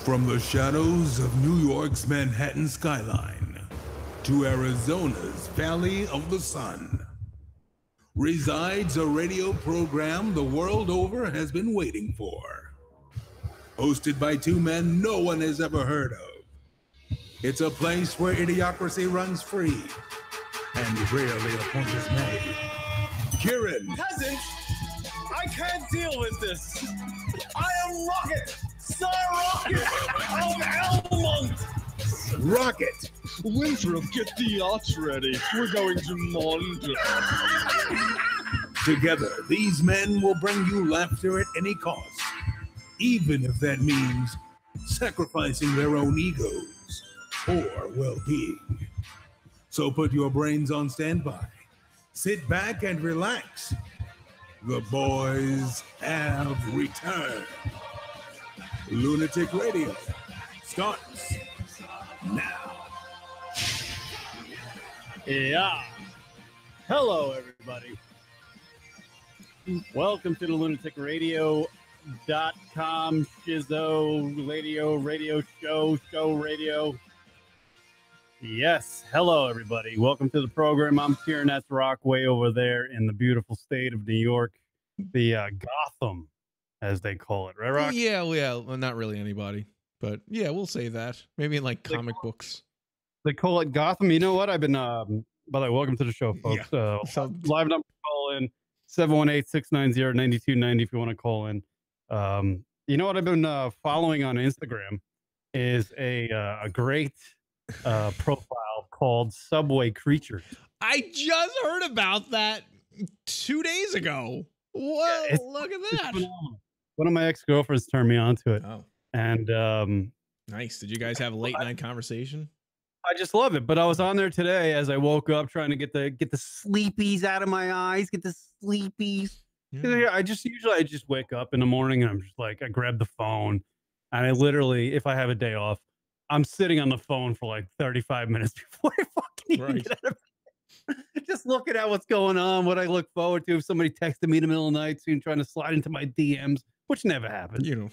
From the shadows of New York's Manhattan skyline to Arizona's Valley of the Sun resides a radio program the world over has been waiting for. Hosted by two men no one has ever heard of. It's a place where idiocracy runs free and rarely a point is made. Kieran. Peasants, I can't deal with this. I am Rocket, Sir Rocket of Elmont. Rocket. Winthrop, get the yachts ready. We're going to Mond. Together, these men will bring you laughter at any cost, even if that means sacrificing their own egos or well-being. So put your brains on standby. Sit back and relax. The boys have returned. Lunatic Radio starts now. Yeah. Hello, everybody. Welcome to the lunaticradio.com shizzo radio show radio. Yes. Hello, everybody. Welcome to the program. I'm Kieran. That's Rock way over there in the beautiful state of New York, the Gotham, as they call it. Right, Rock? Yeah. Well, not really anybody, but yeah, we'll say that. Maybe in like comic books. They call it Gotham. You know what? I've been, by the way, welcome to the show, folks. Yeah. Live number call in 718-690-9290 if you want to call in. You know what I've been following on Instagram is a great profile called Subway Creatures. I just heard about that 2 days ago. Whoa, Yeah, look at that. One of my ex-girlfriends turned me on to it. Oh, and nice. Did you guys have a late night conversation? I just love it. But I was on there today as I woke up trying to get the sleepies out of my eyes, get the sleepies. Yeah. I just wake up in the morning and I'm just like, I grab the phone and I literally, if I have a day off, I'm sitting on the phone for like 35 minutes before I fucking even get out of bed. Just looking at what's going on, what I look forward to. If somebody texted me in the middle of the night, trying to slide into my DMs, which never happens. You know.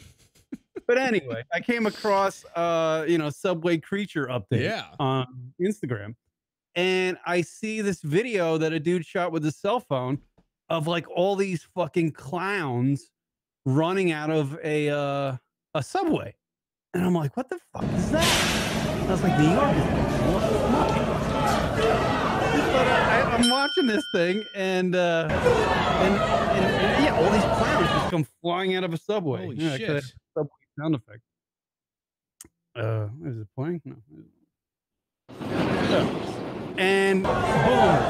But anyway, I came across Subway Creature update on Instagram, and I see this video that a dude shot with his cell phone of like all these fucking clowns running out of a subway. And I'm like, what the fuck is that? I was like, New York is but I'm watching this thing and yeah, all these clowns just come flying out of a subway. Holy Subway shit. sound effect. Is it playing? No. And boom,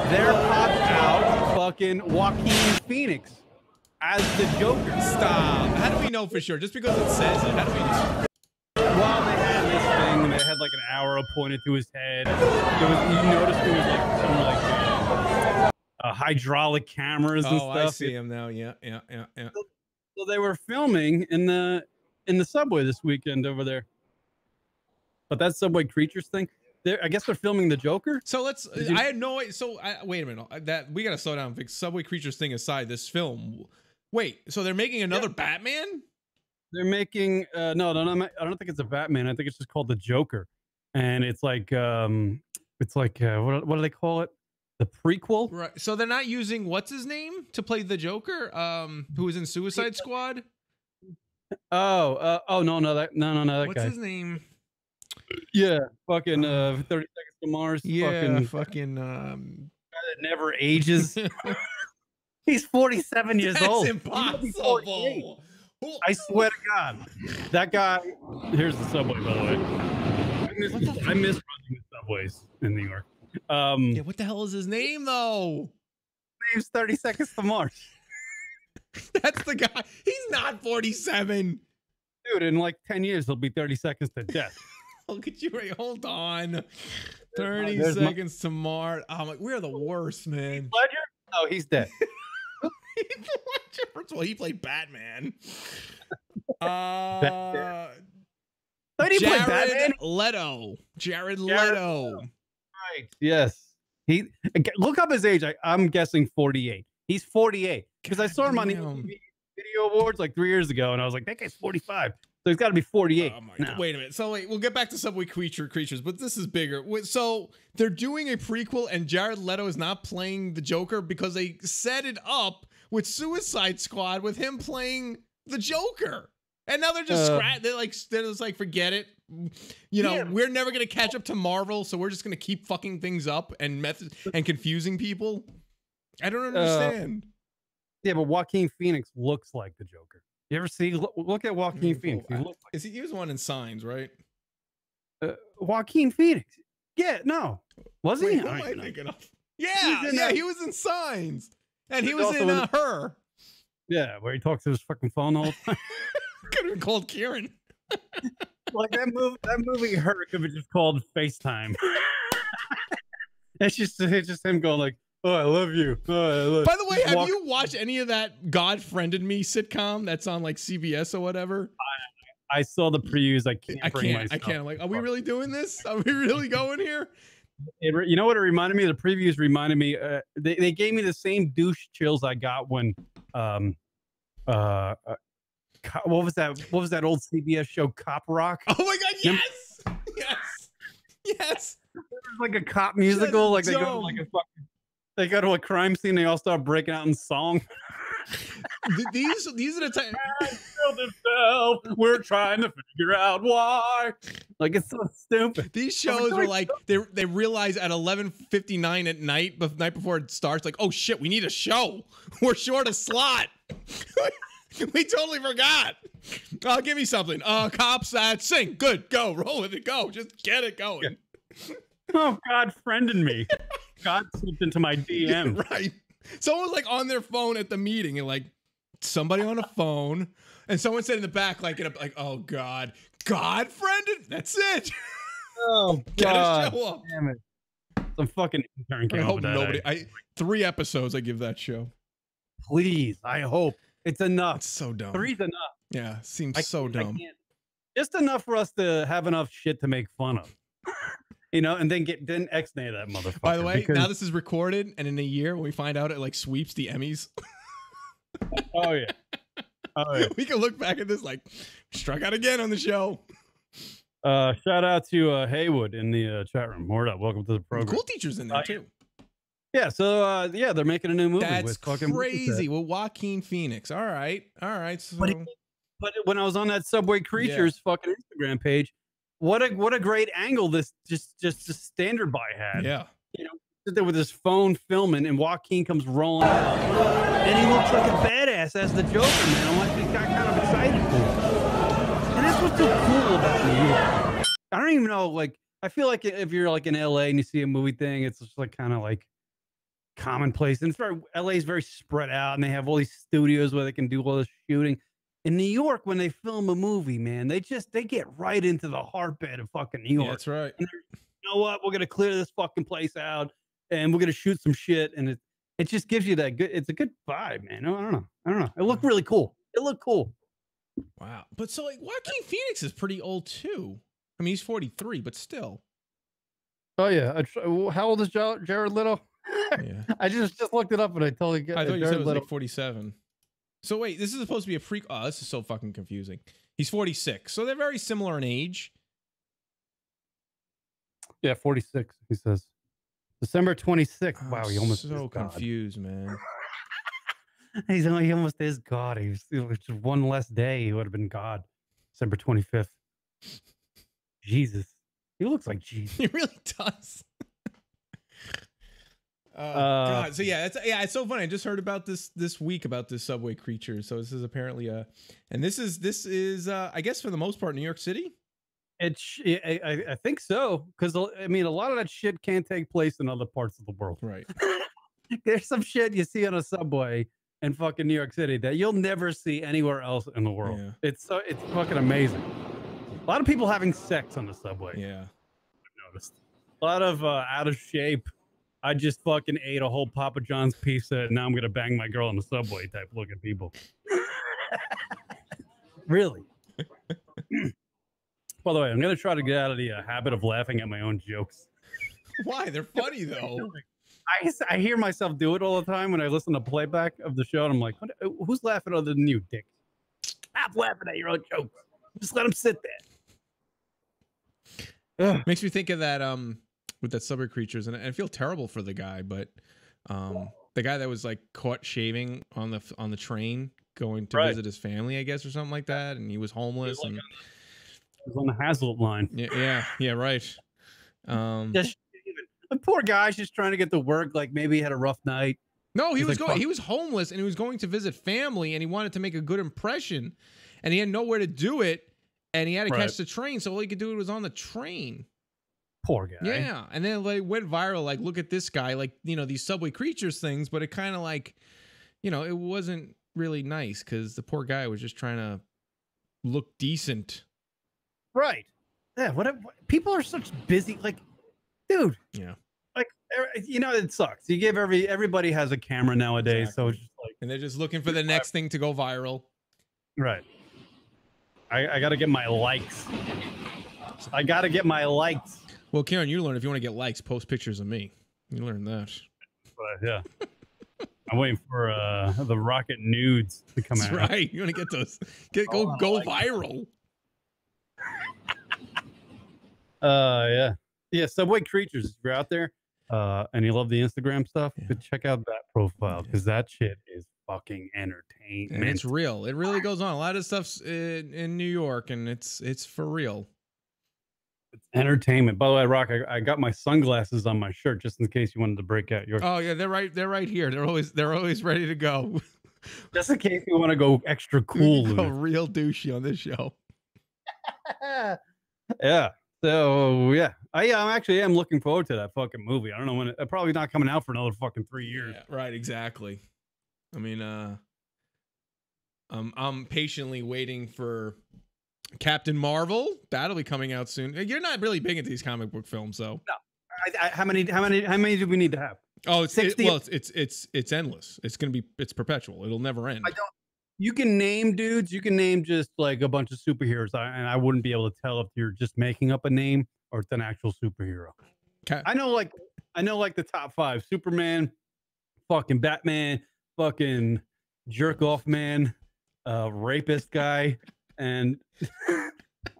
there pops out fucking Joaquin Phoenix as the Joker. Stop. How do we know for sure? Just because it says it, how do we know? Well, they had this thing. They had like an arrow pointed to his head. You noticed there was like some hydraulic cameras and stuff. Oh, I see him now. Yeah. So they were filming in the subway this weekend over there. But that Subway Creatures thing, I guess they're filming the Joker. So I had no idea. So wait a minute. That we got to slow down. Subway Creatures thing aside, this film. Wait, so they're making another Batman? They're making no, I don't think it's a Batman. I think it's just called the Joker, and it's like what do they call it? The prequel, right? So they're not using what's his name to play the Joker, who was in Suicide Squad. No, that what's guy. What's his name? Yeah, fucking 30 Seconds to Mars. Yeah, fucking guy that never ages. He's 47 years old. That's impossible. I swear to God, that guy. Here's the subway, by the way. I miss running the subways in New York. Yeah, what the hell is his name though? His name's 30 Seconds to Mars. That's the guy. He's not 47. Dude, in like 10 years, he'll be 30 seconds to death. Look at you. Wait, hold on. 30 seconds to Mars. Oh, like, we're the worst, man. Ledger? Oh, he's dead. First of all, he played Batman. Jared Leto. Jared Leto. Right. Yes. Look up his age. I'm guessing 48. He's 48 because I saw him on the Video Awards like 3 years ago, and I was like, that guy's 45. So he's got to be 48. Oh my God. Wait a minute. So wait, we'll get back to Subway Creatures, but this is bigger. So they're doing a prequel, and Jared Leto is not playing the Joker because they set it up with Suicide Squad with him playing the Joker, and now they're just they're just like forget it. You know, we're never gonna catch up to Marvel, so we're just gonna keep fucking things up and confusing people. I don't understand. Yeah, but Joaquin Phoenix looks like the Joker. You ever see? Look at Joaquin Phoenix. He was one in Signs, right? Joaquin Phoenix. Yeah, no, was he? Who am I thinking of? Yeah, he was in Signs, and he was in Her. Yeah, where he talks to his fucking phone all the time. Could have been called Kieran. Like that movie Her could be just called FaceTime. It's just him going like, "Oh, I love you." Oh, by the way, have you watched any of that God Friended Me sitcom that's on like CBS or whatever? I saw the previews. I can't. I'm like, are we really doing this? Are we really going here? You know what it reminded me? The previews reminded me. They gave me the same douche chills I got when what was that? What was that old CBS show, Cop Rock? Oh my God! Yes, yes. It was like a cop musical. Like they go to a crime scene. They all start breaking out in song. These are the times. We're trying to figure out why. Like it's so stupid. These shows are like they realize at 11:59 at night, the night before it starts, like, oh shit, we need a show. We're short a slot. We totally forgot. Give me something. Cops that sing. Good. Go. Roll with it. Go. Just get it going. Oh, God friended me. God slipped into my DM. Right. Someone's like on their phone at the meeting and like somebody on a phone, and someone said in the back, like, oh God, God friended. That's it. Oh, get a show up. Damn it. Some fucking intern came I up hope with that. Nobody. 3 episodes. I give that show. Please. I hope. It's enough. It's so dumb. 3's enough. Yeah, seems so dumb. Just enough for us to have enough shit to make fun of. You know, and then X-nay that motherfucker. By the way, now this is recorded, and in a year when we find out it like sweeps the Emmys. Oh yeah. We can look back at this like struck out again on the show. Shout out to Haywood in the chat room. Word up. Welcome to the program. Cool teachers in there too. Yeah, so they're making a new movie. That's crazy. With Joaquin Phoenix. All right. So... But when I was on that Subway Creatures fucking Instagram page, what a great angle this just Standard By had. Yeah. You know, sit there with his phone filming, and Joaquin comes rolling out, and he looks like a badass as the Joker, man. I'm like, I got kind of excited for him. And that's what's so cool about New York. I don't even know, like, I feel like if you're like in LA and you see a movie thing, it's just like kind of like commonplace, and LA is very spread out, and they have all these studios where they can do all this shooting. In New York, when they film a movie, man, they get right into the heartbeat of fucking New York. Yeah, that's right. And you know what? We're gonna clear this fucking place out, and we're gonna shoot some shit, and it just gives you that good. It's a good vibe, man. I don't know. It looked really cool. It looked cool. Wow, but so like Joaquin Phoenix is pretty old too. I mean, he's 43, but still. Oh yeah. How old is Jared Leto? Yeah. I just looked it up, and I totally get. I thought you said it was like 47. So wait, this is supposed to be a prequel. Oh, this is so fucking confusing. He's 46, so they're very similar in age. Yeah, 46. He says December 26th. Wow, he almost so confused, man. He almost is God. He's just one less day. He would have been God. December 25th. Jesus, he looks like Jesus. He really does. God. So yeah, it's so funny. I just heard about this week about this Subway Creature. So this is apparently and this is I guess for the most part New York City. I think so, because I mean a lot of that shit can't take place in other parts of the world. Right. There's some shit you see on a subway in fucking New York City that you'll never see anywhere else in the world. Yeah. It's fucking amazing. A lot of people having sex on the subway. Yeah. I've noticed. A lot of out of shape. I just fucking ate a whole Papa John's pizza, and now I'm gonna bang my girl on the subway type looking people. Really. By the way, I'm gonna try to get out of the habit of laughing at my own jokes. Why? They're funny though. I hear myself do it all the time when I listen to playback of the show, and I'm like, who's laughing other than you, dick? Stop laughing at your own jokes. Just let him sit there. Ugh. Makes me think of that with that Subway Creatures, and I feel terrible for the guy, but the guy that was like caught shaving on the train going to visit his family, I guess, or something like that, and he was homeless. He was on the Hazlitt line. Yeah, right. The poor guy's just trying to get to work. Like maybe he had a rough night. No, he was homeless and he was going to visit family, and he wanted to make a good impression, and he had nowhere to do it, and he had to catch the train, so all he could do was on the train. Poor guy. Yeah, and then like went viral. Like, look at this guy. Like, you know, these Subway Creatures things, but it kind of like, you know, it wasn't really nice because the poor guy was just trying to look decent. Right. Yeah. What people are such busy. Like, dude. Yeah. Like, you know, it sucks. You give everybody has a camera nowadays, so it's just like, and they're just looking for the next thing to go viral. Right. I got to get my likes. I got to get my likes. Well, Karen, you learn if you want to get likes, post pictures of me. You learn that. Yeah. I'm waiting for the rocket nudes to come out. That's right. You want to get those. Go viral. Yeah. Yeah, Subway Creatures, if you're out there and you love the Instagram stuff, check out that profile because that shit is fucking entertaining. And it's real. It really goes on. A lot of stuff's in New York, and it's for real. It's entertainment. By the way, Rock, I got my sunglasses on my shirt just in case you wanted to break out yours. Oh yeah, they're right here. They're always ready to go. Just in case you want to go extra cool. Go real douchey on this show. Yeah. So yeah, I'm looking forward to that fucking movie. I don't know when it's probably not coming out for another fucking 3 years. Yeah, right, exactly. I mean, I'm patiently waiting for Captain Marvel. That'll be coming out soon. You're not really big into these comic book films, though. No. How many do we need to have? Oh, it's 60? It's endless. It's perpetual. It'll never end. You can name dudes. You can name just like a bunch of superheroes, and I wouldn't be able to tell if you're just making up a name or it's an actual superhero. Okay. I know like the top 5: Superman, fucking Batman, fucking jerk off man, rapist guy, and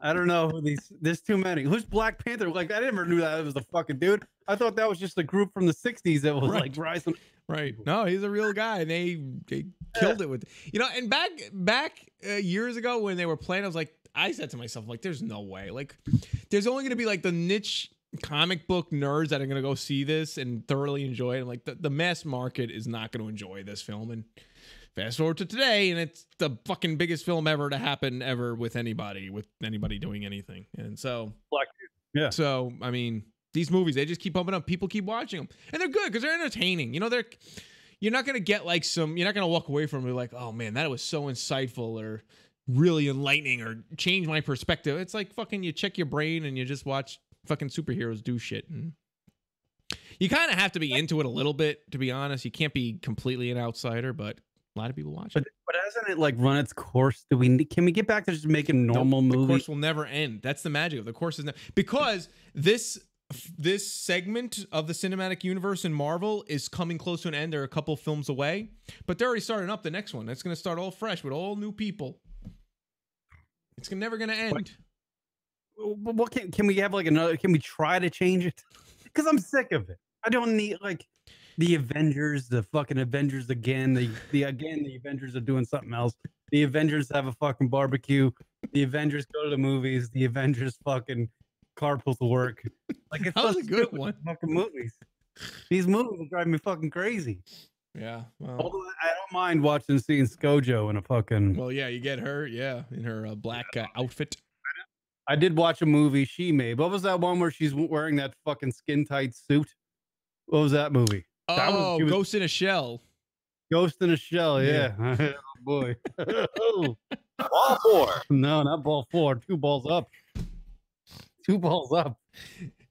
I don't know who there's too many. Who's Black Panther? Like, I never knew that was a fucking dude. I thought that was just a group from the 60s that was like rising. Right. No, he's a real guy. And they killed it with, you know, and back years ago when they were playing, I said to myself, like, there's no way. Like, there's only going to be like the niche comic book nerds that are going to go see this and thoroughly enjoy it. And like the mass market is not going to enjoy this film. And fast forward to today, and it's the fucking biggest film ever to happen ever with anybody doing anything. And so, yeah. So, I mean, these movies, they just keep pumping up. People keep watching them, and they're good because they're entertaining. You know, you're not going to get like you're not going to walk away from it like, oh man, that was so insightful or really enlightening or change my perspective. It's like fucking, you check your brain and you just watch fucking superheroes do shit. And you kind of have to be into it a little bit, to be honest. You can't be completely an outsider, but a lot of people watch it. But hasn't it like run its course? Can we get back to just making normal movies? The course will never end. That's the magic of the course. Because this segment of the cinematic universe in Marvel is coming close to an end. They're a couple films away, but they're already starting up the next one. That's going to start all fresh with all new people. It's never going to end. What can we have like another? Can we try to change it? Because I'm sick of it. I don't need like the Avengers, the fucking Avengers again. The Avengers are doing something else. The Avengers have a fucking barbecue. The Avengers go to the movies. The Avengers fucking carpool to work. Like, it's that was a good one. Fucking movies. These movies are driving me fucking crazy. Yeah. Well, although I don't mind seeing ScarJo in a fucking. Well, yeah, you get her, in her black outfit. I did watch a movie she made. What was that one where she's wearing that fucking skin tight suit? What was that movie? Oh, Ghost in a Shell. Ghost in a Shell, yeah. Oh, boy. Ball 4. No, not ball 4. 2 balls up. 2 balls up.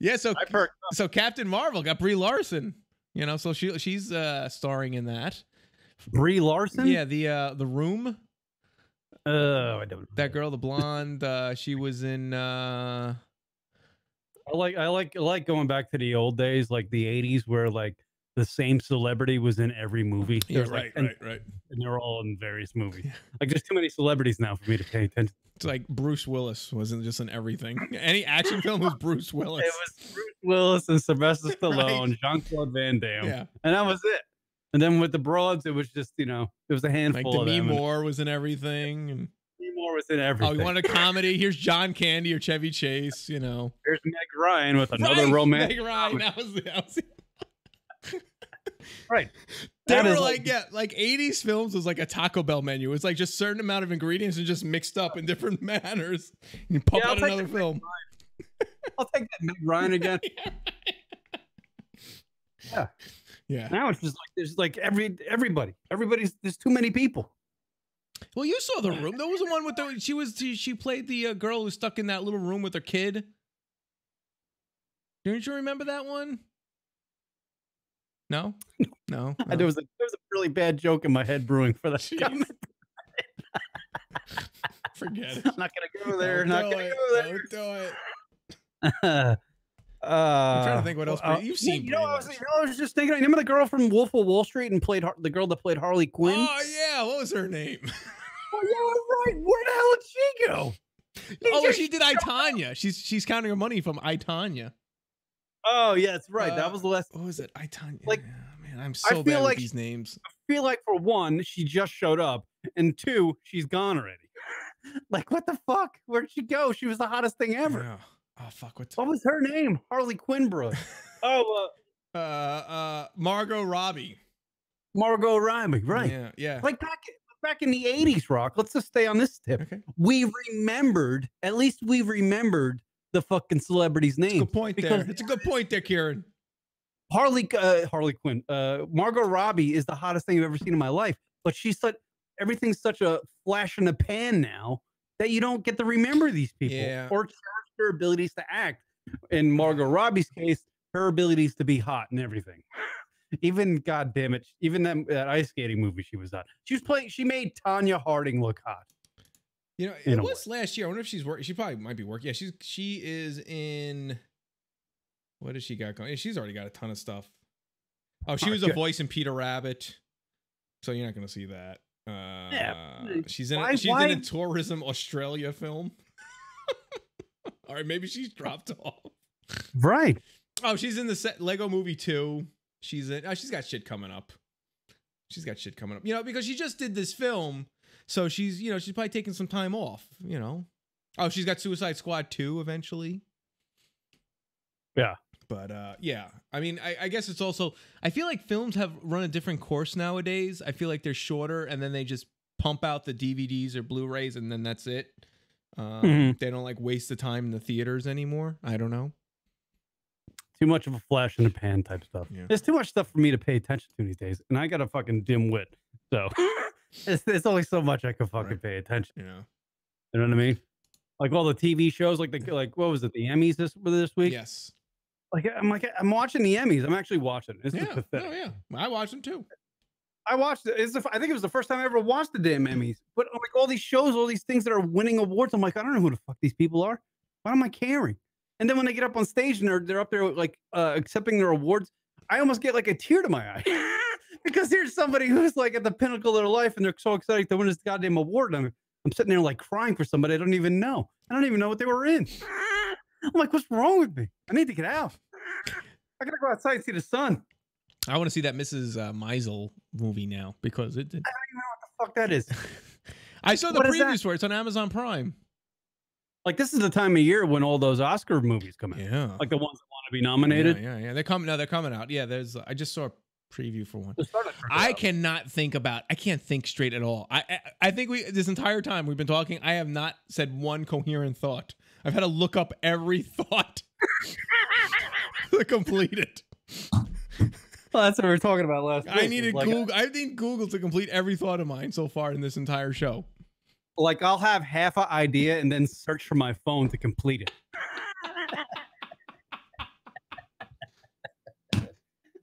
Yeah, so Captain Marvel got Brie Larson. You know, so she's starring in that. Brie Larson? Yeah, the Room. I don't know. That girl, the blonde, she was in I like going back to the old days, like the 80s, where like the same celebrity was in every movie. Yeah, There's right. And they're all in various movies. Like there's too many celebrities now for me to pay attention. It's like Bruce Willis wasn't just in everything. Any action film was Bruce Willis. It was Bruce Willis and Sylvester Stallone, Jean-Claude Van Damme. Yeah. And that was it. And then with the broads, it was just, it was a handful like of Demi them. Moore was in everything. And Demi Moore was in everything. oh, you want a comedy? Here's John Candy or Chevy Chase, Here's Meg Ryan with another right, romance. Meg Ryan, that was right. They That were is like 80s films was like a Taco Bell menu. It's like just certain amount of ingredients and just mixed up in different manners. You pump out another film. I'll take that Meg Ryan again. Yeah. Now it's just like there's like everybody's there's too many people. Well, you saw The Room. That was the one with she played the girl who's stuck in that little room with her kid. Didn't you remember that one? No. There was a really bad joke in my head brewing for that. Forget it. I'm not gonna go there. Don't do it. I'm trying to think what else. You've seen. I was just thinking. Remember the girl from Wolf of Wall Street and played the girl that played Harley Quinn? Oh yeah, what was her name? Oh yeah, right. Where the hell did she go? Oh, she did I, Tonya. She's counting her money from I, Tonya. Oh yeah, that's right. That was the last. What was it? I, Tonya. Like, man, I'm so bad with these names. I feel like for one, she just showed up, and two, she's gone already. Like what the fuck? Where'd she go? She was the hottest thing ever. Yeah. Oh fuck! What was her name? Harley Quinn, bro. Margot Robbie. Margot Robbie, right? Yeah. Like back in the 80s, Rock. Let's just stay on this tip. Okay. At least we remembered the fucking celebrities' names. Good point there. It's a good point there, Kieran. Harley Quinn. Margot Robbie is the hottest thing I've ever seen in my life. But everything's such a flash in the pan now that you don't get to remember these people or charge their abilities to act. In Margot Robbie's case, her abilities to be hot and everything. Even goddamn it, even that ice skating movie she was on. She made Tanya Harding look hot. It was last year. I wonder if she's working. She probably might be working. Yeah, she is in. What does she got going? She's already got a ton of stuff. Oh, she was a voice in Peter Rabbit, so you're not going to see that. She's in a Tourism Australia film. All right, maybe she's dropped off. Right. Oh, she's in the Lego Movie 2. She's got shit coming up. Because she just did this film, so she's probably taking some time off. Oh, she's got Suicide Squad 2 eventually. Yeah. But I mean, I guess it's also, I feel like films have run a different course nowadays. I feel like they're shorter, and then they just pump out the DVDs or Blu-rays, and then that's it. They don't like waste the time in the theaters anymore. I don't know. Too much of a flash in the pan type stuff. Yeah. There's too much stuff for me to pay attention to these days, and I got a fucking dim wit, so it's only so much I can fucking pay attention. Yeah, you know what I mean? Like all the TV shows, like what was it? The Emmys this week? Yes. I'm watching the Emmys. I'm actually watching. It's pathetic. Oh yeah, I watched them too. I watched it. I think it was the first time I ever watched the damn Emmys. But like all these shows, all these things that are winning awards, I'm like, I don't know who the fuck these people are. Why am I caring? And then when they get up on stage and they're up there like accepting their awards, I almost get like a tear to my eye because here's somebody who's like at the pinnacle of their life and they're so excited to win this goddamn award. I'm sitting there like crying for somebody I don't even know. I don't even know what they were in. I'm like, what's wrong with me? I need to get out. I gotta go outside and see the sun. I want to see that Mrs. Maisel movie now because I don't even know what the fuck that is. I saw the previews for it. It's on Amazon Prime. Like this is the time of year when all those Oscar movies come out. Yeah, like the ones that want to be nominated. Yeah. They're coming out. Yeah, I just saw a preview for one. I can't think straight at all. I think this entire time we've been talking, I have not said one coherent thought. I've had to look up every thought to complete it. Well, that's what we were talking about last week. I need Google to complete every thought of mine so far in this entire show. Like I'll have half an idea and then search for my phone to complete it.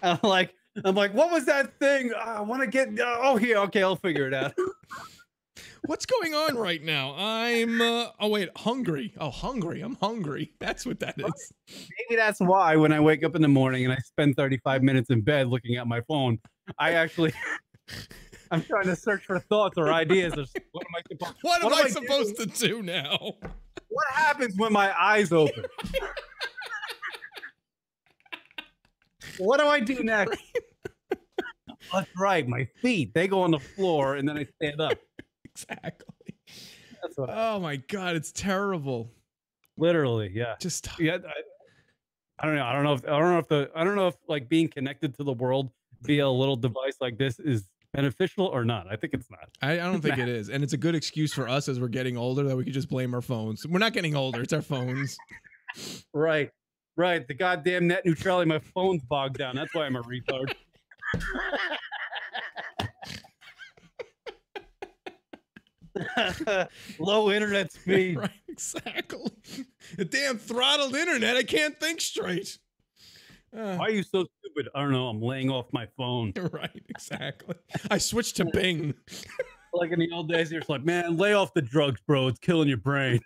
I'm like, what was that thing? I want to get. Oh, here. Okay, I'll figure it out. What's going on right now? I'm oh wait, hungry. Oh, hungry. I'm hungry. That's what that is. Maybe that's why when I wake up in the morning and I spend 35 minutes in bed looking at my phone, I actually I'm trying to search for thoughts or ideas. What am I supposed to do now? What happens when my eyes open? What do I do next? That's right. My feet, they go on the floor and then I stand up. Exactly. That's what oh my God, it's terrible. Literally, yeah. Just yeah. I don't know. I don't know if like being connected to the world via a little device like this is beneficial or not. I think it's not. I don't think it is. And it's a good excuse for us as we're getting older that we could just blame our phones. We're not getting older. It's our phones. Right. Right. The goddamn net neutrality. My phone's bogged down. That's why I'm a retard. Low internet speed. Right. Exactly. The damn throttled internet. I can't think straight. Why are you so stupid? I don't know. I'm laying off my phone. Right. Exactly. I switched to Bing. Like in the old days, you're just like, man, lay off the drugs, bro. It's killing your brain.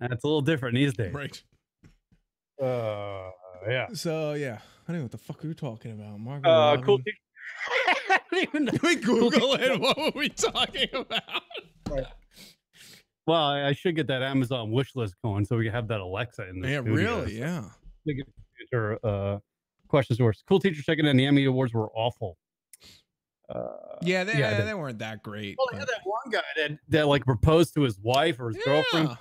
And it's a little different these days. Right. Yeah. So yeah, I don't know what the fuck we were talking about. Margaret. Cool. I don't even know. We Google it. What were we talking about? Right. Well, I should get that Amazon wish list going so we can have that Alexa in the studio. Really? Yeah. Questions were cool. Teacher checking in. The Emmy Awards were awful. They weren't that great. Well, they had that one guy that like proposed to his wife or his girlfriend.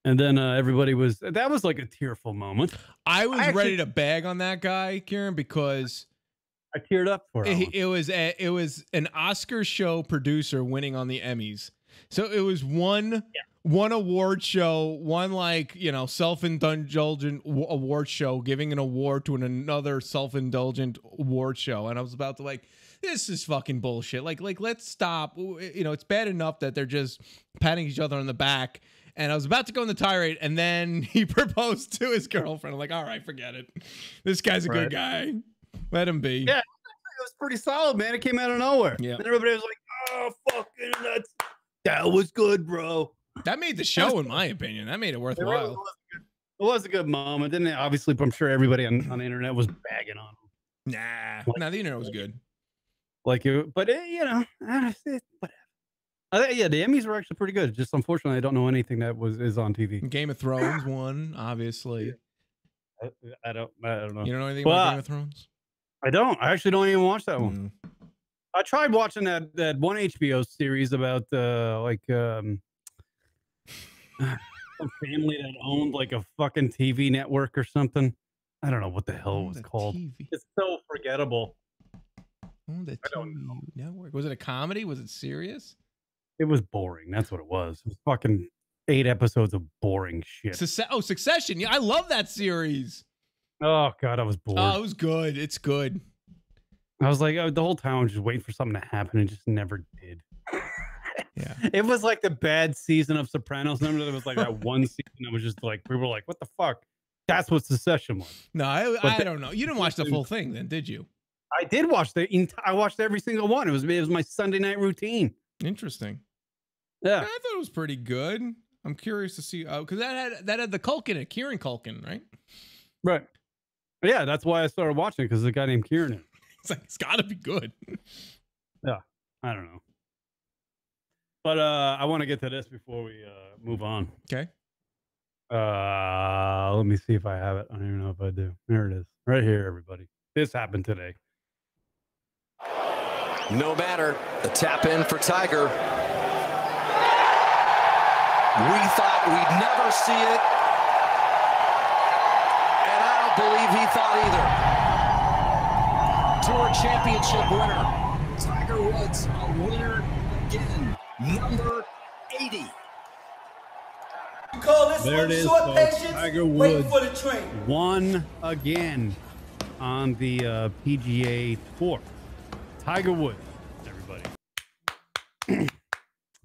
And then everybody that was like a tearful moment. I was ready to bag on that guy, Kieran, because I teared up for him. It was an Oscar show producer winning on the Emmys. So it was one award show, one like, self-indulgent award show, giving an award to another self-indulgent award show. And I was about to like, this is fucking bullshit. Like let's stop. It's bad enough that they're just patting each other on the back. And I was about to go on the tirade, and then he proposed to his girlfriend. I'm like, all right, forget it. This guy's a good guy. Let him be. Yeah, it was pretty solid, man. It came out of nowhere. Yeah. And everybody was like, oh, fucking that was good, bro. That made the show, in my opinion. That made it worthwhile. It was a good moment. Then obviously, I'm sure everybody on the internet was bagging on him. Nah, the internet was good. Whatever. Yeah, the Emmys were actually pretty good. Just unfortunately, I don't know anything that is on TV. Game of Thrones won, obviously. I don't know. You don't know anything about Game of Thrones? I don't. I actually don't even watch that one. I tried watching that one HBO series about some family that owned like a fucking TV network or something. I don't know what the hell it was called. TV. It's so forgettable. I don't know. Network. Was it a comedy? Was it serious? It was boring. That's what it was. It was fucking 8 episodes of boring shit. Succession. Yeah, I love that series. Oh, God, I was bored. Oh, it was good. It's good. I was like, the whole time I was just waiting for something to happen and just never did. Yeah. It was like the bad season of Sopranos. Remember, there was like that one season that was just like, people were like, what the fuck? That's what Succession was. No, I don't know. You didn't watch the full thing then, did you? I did watch I watched every single one. It was my Sunday night routine. Interesting. Yeah. I thought it was pretty good. I'm curious to see because that had the Culkin in it, Kieran Culkin, right? Right. But yeah, that's why I started watching it, because there's a guy named Kieran in it. It's like it's gotta be good. Yeah. I don't know. But I want to get to this before we move on. Okay. Let me see if I have it. I don't even know if I do. There it is. Right here, everybody. This happened today. No matter. The tap in for Tiger. We thought we'd never see it. And I don't believe he thought either. Tour championship winner. Tiger Woods, a winner again. Number 80. There it is, folks. Tiger Woods won again on the PGA Tour. Tiger Woods, everybody.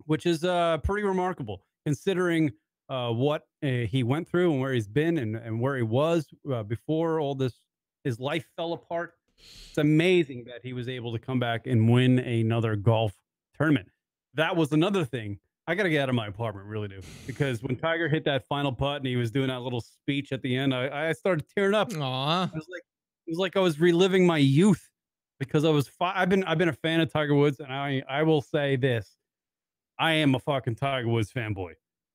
Which is pretty remarkable, considering what he went through and where he's been and where he was before all this, his life fell apart. It's amazing that he was able to come back and win another golf tournament. that was another thing. I got to get out of my apartment, really do. Because when Tiger hit that final putt and he was doing that little speech at the end, I started tearing up. Aw. It was like I was reliving my youth because I've been a fan of Tiger Woods, and I will say this. I am a fucking Tiger Woods fanboy.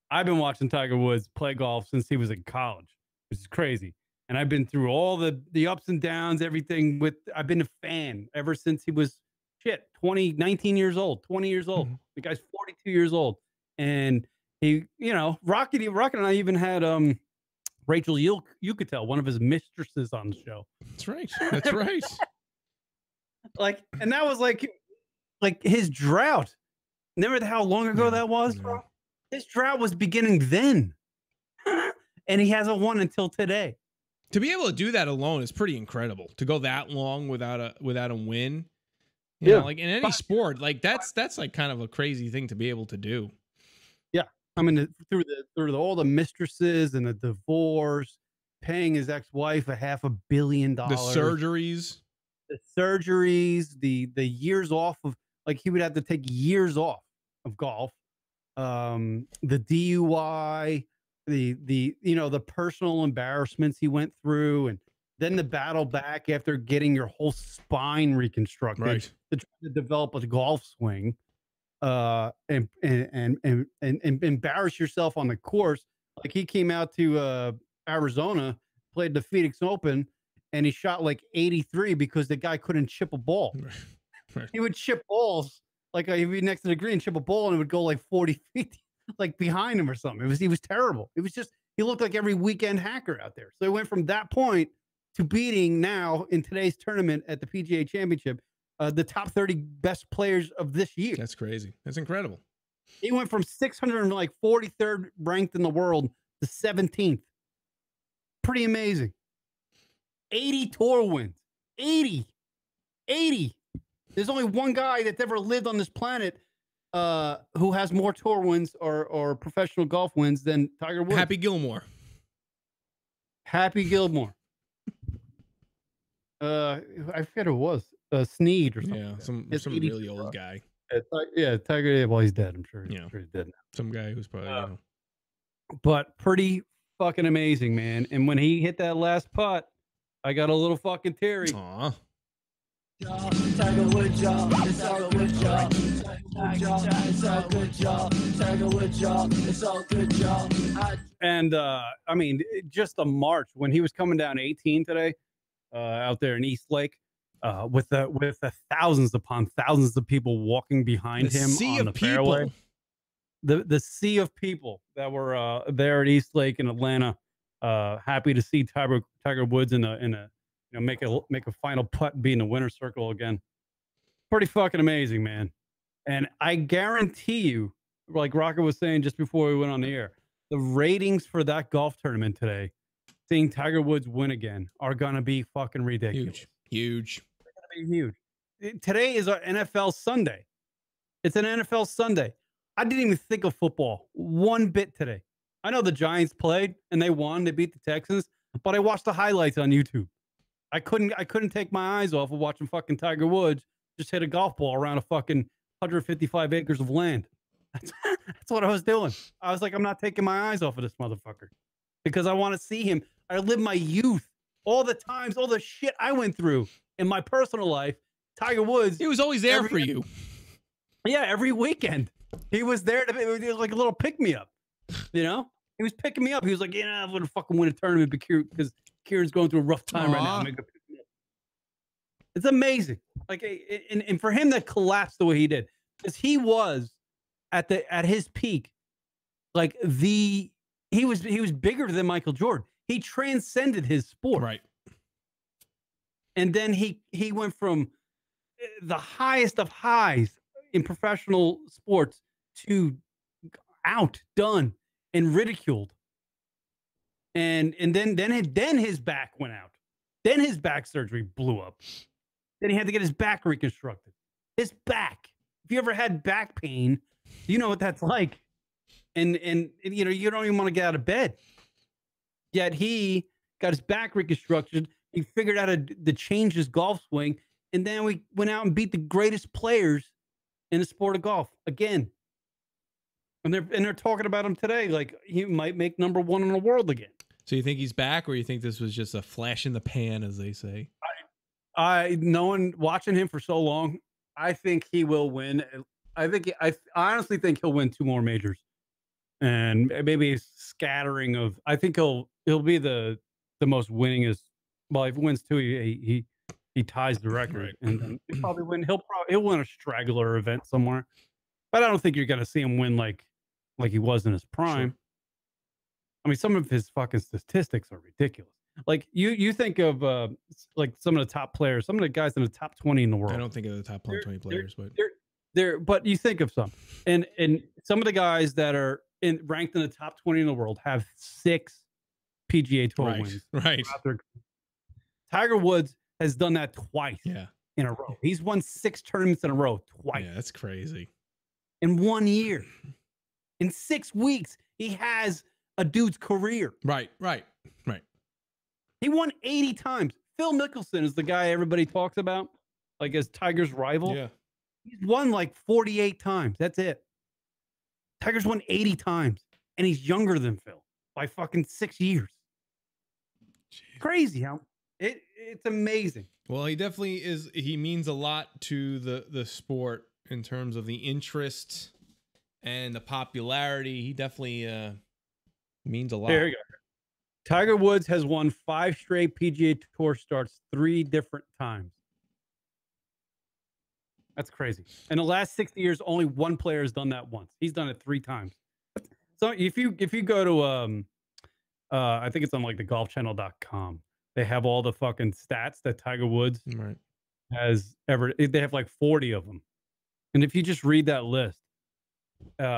I've been watching Tiger Woods play golf since he was in college, which is crazy. And I've been through all the ups and downs, everything I've been a fan ever since he was 19 years old, 20 years old. Mm-hmm. The guy's 42 years old. And he, Rocket and I even had Rachel Yucatel, one of his mistresses, on the show. That's right. That's right. And that was like his drought. Remember how long ago that was, bro? His drought was beginning then. And he hasn't won until today. To be able to do that alone is pretty incredible. To go that long without a win. You know, like in any sport, like that's like kind of a crazy thing to be able to do. Yeah. I mean, through all the mistresses and the divorce, paying his ex-wife $500 million. The surgeries, the years off of, like, he would have to take years off of golf. The DUI, the personal embarrassments he went through, and then the battle back after getting your whole spine reconstructed, right, to try to develop a golf swing, and embarrass yourself on the course. Like, he came out to Arizona, played the Phoenix Open, and he shot like 83 because the guy couldn't chip a ball. Right. He would chip balls, like he'd be next to the green, chip a ball, and it would go like 40 feet, like behind him or something. He was terrible. It was just, he looked like every weekend hacker out there. So he went from that point to beating, now in today's tournament at the PGA Championship, the top 30 best players of this year. That's crazy. That's incredible. He went from 643rd ranked in the world to 17th. Pretty amazing. 80 tour wins. 80. There's only one guy that's ever lived on this planet who has more tour wins or professional golf wins than Tiger Woods. Happy Gilmore. I forget who it was. Sneed or something. Yeah, some really old guy. Tiger. Well, he's dead. I'm sure. Yeah, I'm sure he's dead now. Some guy who's probably. But pretty fucking amazing, man. And when he hit that last putt, I got a little fucking teary. Aw. Tiger Woods, y'all. It's all good, y'all. It's all good, y'all. Tiger Woods, y'all. It's all good, y'all. And I mean, just a march when he was coming down 18 today, out there in East Lake, with the thousands upon thousands of people walking behind him on the fairway. The sea of people that were there at East Lake in Atlanta, happy to see Tiger Woods in a make a final putt and be in the winner's circle again. Pretty fucking amazing, man. And I guarantee you, like Rocket was saying just before we went on the air, the ratings for that golf tournament today, seeing Tiger Woods win again, are gonna be fucking ridiculous. Huge. They're gonna be huge. Today is our NFL Sunday. It's an NFL Sunday. I didn't even think of football one bit today. I know the Giants played and they won. They beat the Texans, but I watched the highlights on YouTube. I couldn't take my eyes off of watching fucking Tiger Woods just hit a golf ball around a fucking 155 acres of land. That's what I was doing. I was like, I'm not taking my eyes off of this motherfucker because I want to see him. I live my youth, all the times, all the shit I went through in my personal life. Tiger Woods, he was always there for you. Yeah, every weekend he was there to be like a little pick me up. You know, he was picking me up. He was like, I'm gonna fucking win a tournament because Kieran's going through a rough time right now. It's amazing. Like, and for him to collapse the way he did, because he was at his peak, like he was bigger than Michael Jordan. He transcended his sport. Right. And then he went from the highest of highs in professional sports to outdone and ridiculed. And then his back went out. Then his back surgery blew up. Then he had to get his back reconstructed. His back. If you ever had back pain, you know what that's like. And you know, you don't even want to get out of bed. Yet he got his back reconstructed. He figured out to change his golf swing. And then we went out and beat the greatest players in the sport of golf again. And they're talking about him today, like he might make #1 in the world again. So you think he's back, or you think this was just a flash in the pan, as they say? Watching him for so long, I think he will win. I honestly think he'll win 2 more majors, and maybe a scattering of. I think he'll be the most winningest. Well, if he wins 2, he ties the record, Right. and then he'll probably win. He'll win a straggler event somewhere, but I don't think you're going to see him win like he was in his prime. Sure. I mean, some of his fucking statistics are ridiculous. Like you think of like some of the top players, some of the guys in the top 20 in the world. I don't think of the top 20 players, but but you think of some, and some of the guys that are ranked in the top 20 in the world have 6 PGA Tour wins. Right. Tiger Woods has done that twice. Yeah. In a row. He's won 6 tournaments in a row twice. Yeah, that's crazy. In 1 year. In 6 weeks, he has a dude's career. Right. He won 80 times. Phil Mickelson is the guy everybody talks about, like as Tiger's rival. Yeah. He's won like 48 times. That's it. Tiger's won 80 times, and he's younger than Phil by fucking 6 years. Jeez. Crazy how it's amazing. Well, he definitely is. He means a lot to the sport in terms of the interest and the popularity. He definitely means a lot. There you go. Tiger Woods has won 5 straight PGA Tour starts 3 different times. That's crazy. In the last 60 years, only 1 player has done that once. He's done it 3 times. So if you go to I think it's on like the golfchannel.com, they have all the fucking stats that Tiger Woods has ever. They have like 40 of them. And if you just read that list,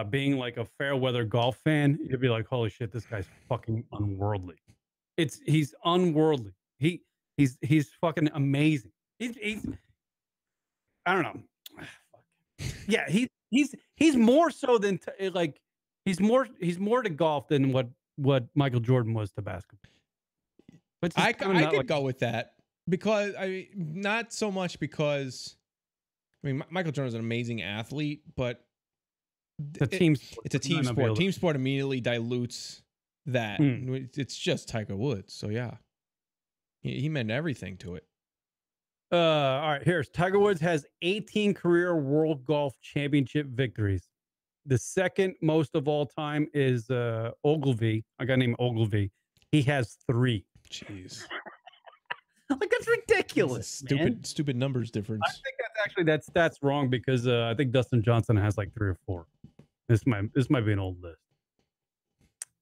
being like a fair weather golf fan, you'd be like, holy shit, this guy's fucking unworldly. He's unworldly. He's fucking amazing. He's I don't know. Yeah, he's more so than like he's more to golf than what Michael Jordan was to basketball. But I could go with that, because not so much because Michael Jordan is an amazing athlete, but it's a team sport. Team sport immediately dilutes that. It's just Tiger Woods. So yeah, he meant everything to it. All right, here's Tiger Woods has 18 career World Golf Championship victories. The second most of all time is Ogilvy. A guy named Ogilvy. He has 3. Jeez. Like, that's ridiculous. Stupid numbers difference. I think that's wrong, because I think Dustin Johnson has like 3 or 4. This might be an old list.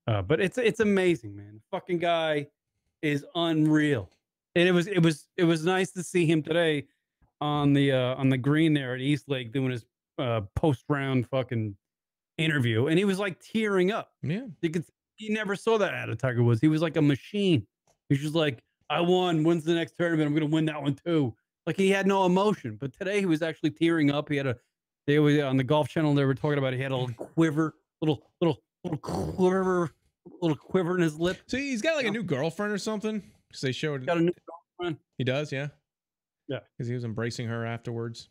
But it's amazing, man. The fucking guy is unreal. And it was nice to see him today on the green there at East Lake doing his post round fucking interview, and he was like tearing up. Yeah, you never saw that out of Tiger Woods. He was like a machine. He's just like, I won. When's the next tournament? I'm gonna win that one too. Like, he had no emotion. But today he was actually tearing up. They were on the Golf Channel. They were talking about it. He had a little quiver, little quiver in his lip. So he's got like a new girlfriend or something. Because they showed. Got a new girlfriend. He does, yeah. Yeah, because he was embracing her afterwards.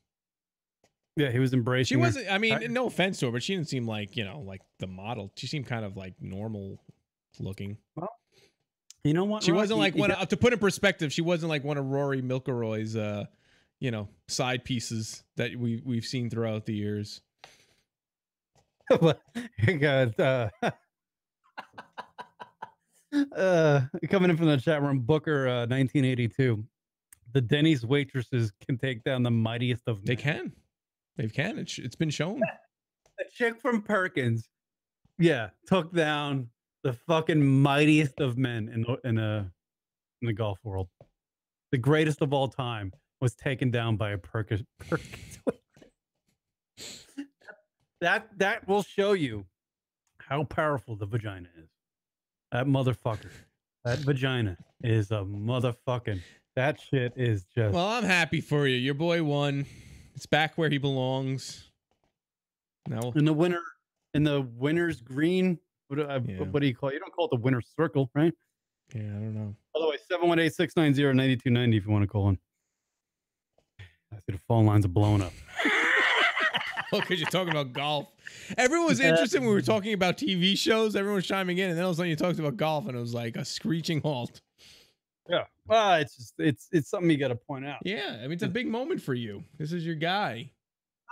Yeah, he was embracing. She wasn't. I mean, no offense to her, but she didn't seem like like the model. She seemed kind of like normal looking. Well, you know what? She wasn't like one. To put in perspective, she wasn't like one of Rory McIlroy's, side pieces that we've seen throughout the years. You got coming in from the chat room, Booker 1982. The Denny's waitresses can take down the mightiest of men. They can. They can. It's been shown. A chick from Perkins, took down the fucking mightiest of men in the golf world. The greatest of all time was taken down by a Perkins. That will show you how powerful the vagina is. That motherfucker. That vagina is a motherfucking. That shit is just. Well, I'm happy for you. Your boy won. It's back where he belongs. Now in the winner's green. What do you call it? You don't call it the winner's circle, right? Yeah, I don't know. By the way, 718-690-9290 if you want to call in. I see the phone lines are blowing up. because you're talking about golf. Everyone was interested when we were talking about TV shows. Everyone was chiming in, and then all of a sudden you talked about golf, and it was like a screeching halt. Yeah. Well, it's just it's something you got to point out. Yeah, I mean it's a big moment for you. This is your guy.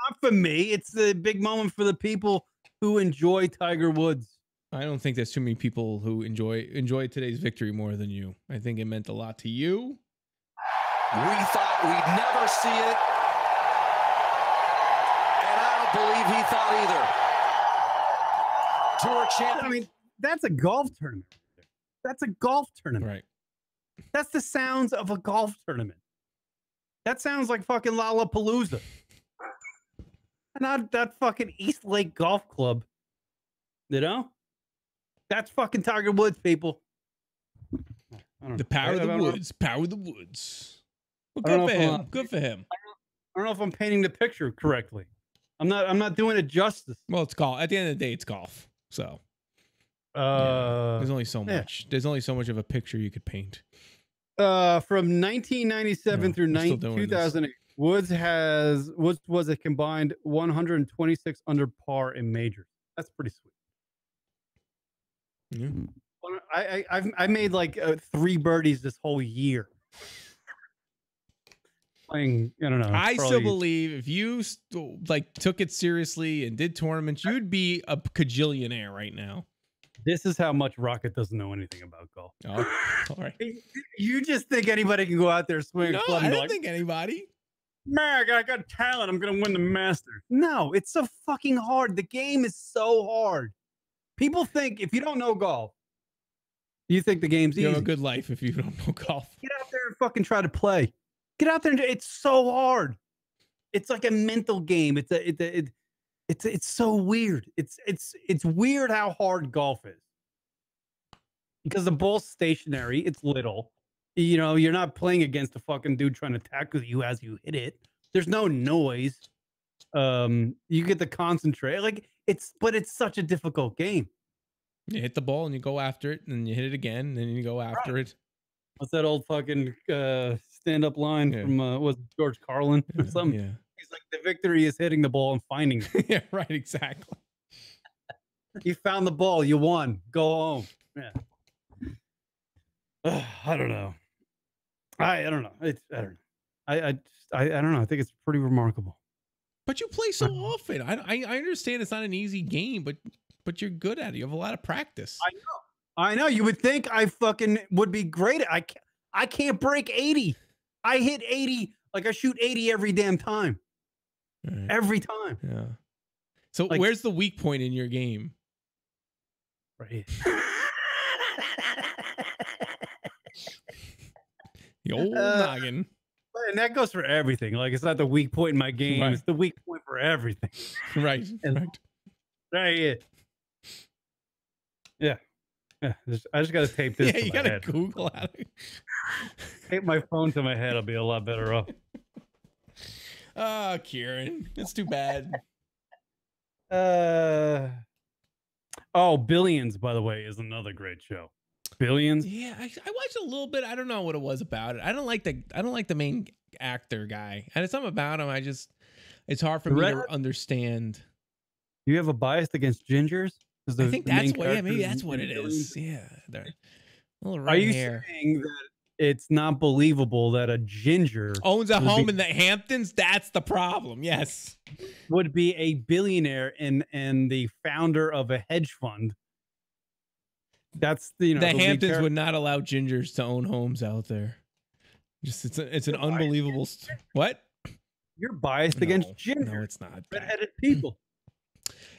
Not for me. It's a big moment for the people who enjoy Tiger Woods. I don't think there's too many people who enjoy today's victory more than you. I think it meant a lot to you. We thought we'd never see it. And I don't believe he thought either. Tour champion. I mean, that's a golf tournament. That's a golf tournament. Right. That's the sounds of a golf tournament. That sounds like fucking Lollapalooza. Not that fucking East Lake Golf Club. You know? That's fucking Tiger Woods, people. The power of the woods. Power of the woods. Well, good for him. Good for him. I don't know if I'm painting the picture correctly. I'm not doing it justice. Well, it's golf. At the end of the day, it's golf. So there's only so much. There's only so much of a picture you could paint. From 1997 through 2008, Woods was a combined 126 under par in majors. That's pretty sweet. Yeah. I made like 3 birdies this whole year. Playing, I don't know. I still believe if you like took it seriously and did tournaments, you'd be a cajillionaire right now. This is how much Rocket doesn't know anything about golf. Oh, all right. You just think anybody can go out there swing? No, I don't think anybody. Man, I got talent. I'm gonna win the Masters. No, it's so fucking hard. The game is so hard. People think if you don't know golf, you think the game's easy. You have a good life if you don't know golf. Get out there and fucking try to play. Get out there and it's so hard. It's like a mental game. It's so weird. It's weird how hard golf is. Because the ball's stationary, it's little. You know, you're not playing against a fucking dude trying to tackle you as you hit it. There's no noise. You get to concentrate. Like but it's such a difficult game. You hit the ball and you go after it, and you hit it again, and then you go after it. What's that old fucking stand-up line from was it George Carlin or something? Yeah. He's like, the victory is hitting the ball and finding it. Yeah, right, exactly. You found the ball, you won. Go home. Yeah. I don't know. I don't know. I don't know. I don't know. I think it's pretty remarkable. But you play so often. I understand it's not an easy game, but you're good at it. You have a lot of practice. I know. You would think I fucking would be great. I can't break 80. I hit 80. Like I shoot 80 every damn time. Right. Every time. Yeah. So like, where's the weak point in your game? Right here. The old noggin. And that goes for everything. Like it's not the weak point in my game. Right. It's the weak point for everything. Right. Right. Right here. Yeah. Yeah. I just got to tape this. Yeah, you got to Google how to tape my phone to my head. I'll be a lot better off. Oh, Kieran. That's too bad. Oh, Billions, by the way, is another great show. Billions. Yeah, I watched a little bit. I don't know what it was about it. I don't like the main actor guy. And it's something about him. It's hard for me to understand. You have a bias against gingers? I think that's what. Yeah, maybe that's what it is. Yeah, little red Are you hair. saying that it's not believable that a ginger owns a home in the Hamptons? That's the problem. Yes, would be a billionaire and the founder of a hedge fund. That's the Hamptons would not allow gingers to own homes out there. Just it's an unbelievable. What? You're biased against gingers. No, it's not. Redheaded people.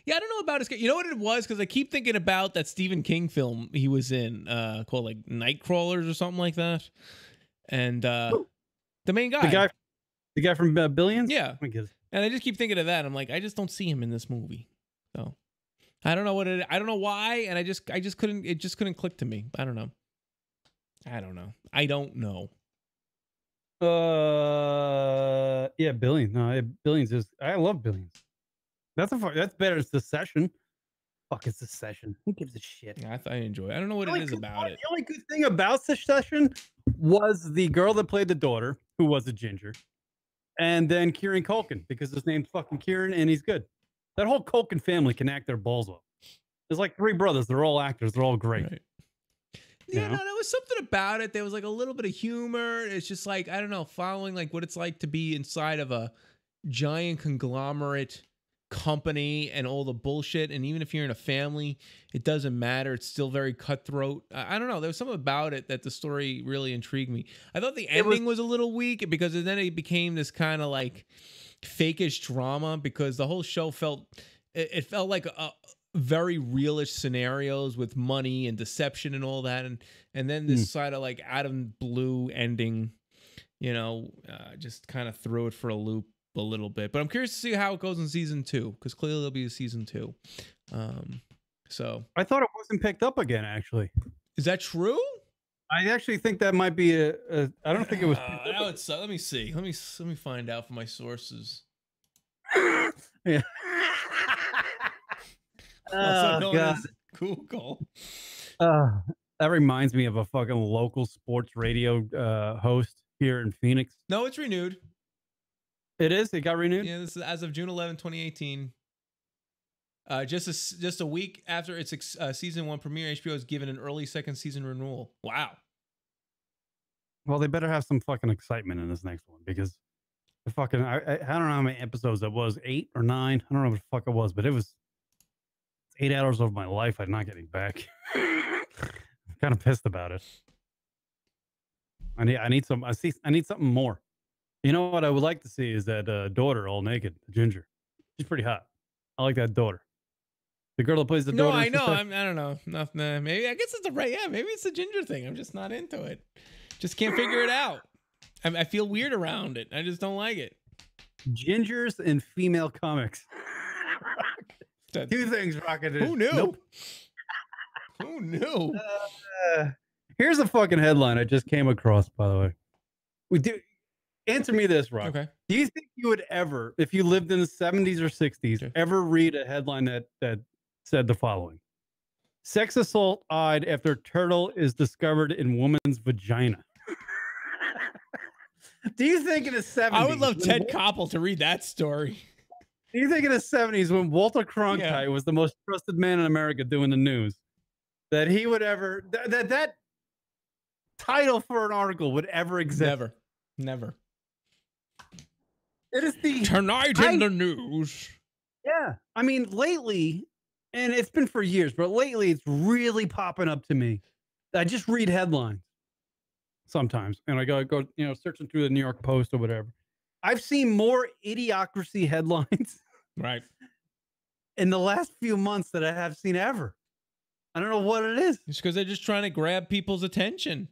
Yeah, I don't know about his. You know what it was? Because I keep thinking about that Stephen King film he was in, called like Nightcrawlers or something like that. And the main guy, the guy from Billions. Yeah, and I just keep thinking of that. I'm like, I just don't see him in this movie. So I don't know I don't know why, and I just couldn't. It just couldn't click to me. I don't know. I don't know. Yeah, Billions. No, Billions is. I love Billions. That's better than Succession. Fuck, it's Succession. Who gives a shit? Yeah, I enjoy it. I don't know what it is about it. The only good thing about Succession was the girl that played the daughter, who was a ginger, and then Kieran Culkin, because his name's fucking Kieran and he's good. That whole Culkin family can act their balls off. There's like 3 brothers. They're all actors. They're all great. Right. Yeah, no, there was something about it. There was like a little bit of humor. It's just like, I don't know, following like what it's like to be inside of a giant conglomerate company and all the bullshit. And even if you're in a family, it doesn't matter. It's still very cutthroat. I don't know. There was something about it that the story really intrigued me. I thought the ending was a little weak because then it became this kind of like fakeish drama because the whole show felt like a very realish scenarios with money and deception and all that, and then this side of like Adam Blue ending, just kind of threw it for a loop a little bit. But I'm curious to see how it goes in season 2 because clearly there'll be a season 2. So I thought it wasn't picked up again. Actually, is that true? I actually think that might be I don't think it was. Now it's let me see. Let me find out from my sources. Yeah. Also known as Google. That reminds me of a fucking local sports radio host here in Phoenix. No, it's renewed. It is? It got renewed? Yeah, this is as of June 11, 2018. Just a week after its season 1 premiere, HBO has given an early second season renewal. Wow. Well, they better have some fucking excitement in this next one because the fucking I don't know how many episodes that was, 8 or 9. I don't know what the fuck it was, but it was 8 hours of my life I'm not getting back. I'm kind of pissed about it. I need something more. You know what I would like to see is that daughter all naked, Ginger. She's pretty hot. I like that daughter. The girl that plays the daughter. No, I know. I don't know. Nothing. Maybe I guess it's the right. Yeah, maybe it's the Ginger thing. I'm just not into it. Just can't figure it out. I feel weird around it. I just don't like it. Gingers and female comics. 2 things, Rocket. Who knew? Nope. Who knew? Here's a fucking headline I just came across, by the way. Answer me this, Rock. Okay. Do you think you would ever, if you lived in the 70s or 60s, ever read a headline that said the following? Sex assault eyed after turtle is discovered in woman's vagina. Do you think in the 70s... I would love Ted Koppel to read that story. Do you think in the 70s when Walter Cronkite was the most trusted man in America doing the news, that he would ever... that title for an article would ever exist? Never. It is the... Tonight in the news. Yeah. I mean, lately, and it's been for years, but lately it's really popping up to me. I just read headlines sometimes, and I go searching through the New York Post or whatever. I've seen more idiocracy headlines right in the last few months that I have seen ever. I don't know what it is. It's because they're just trying to grab people's attention.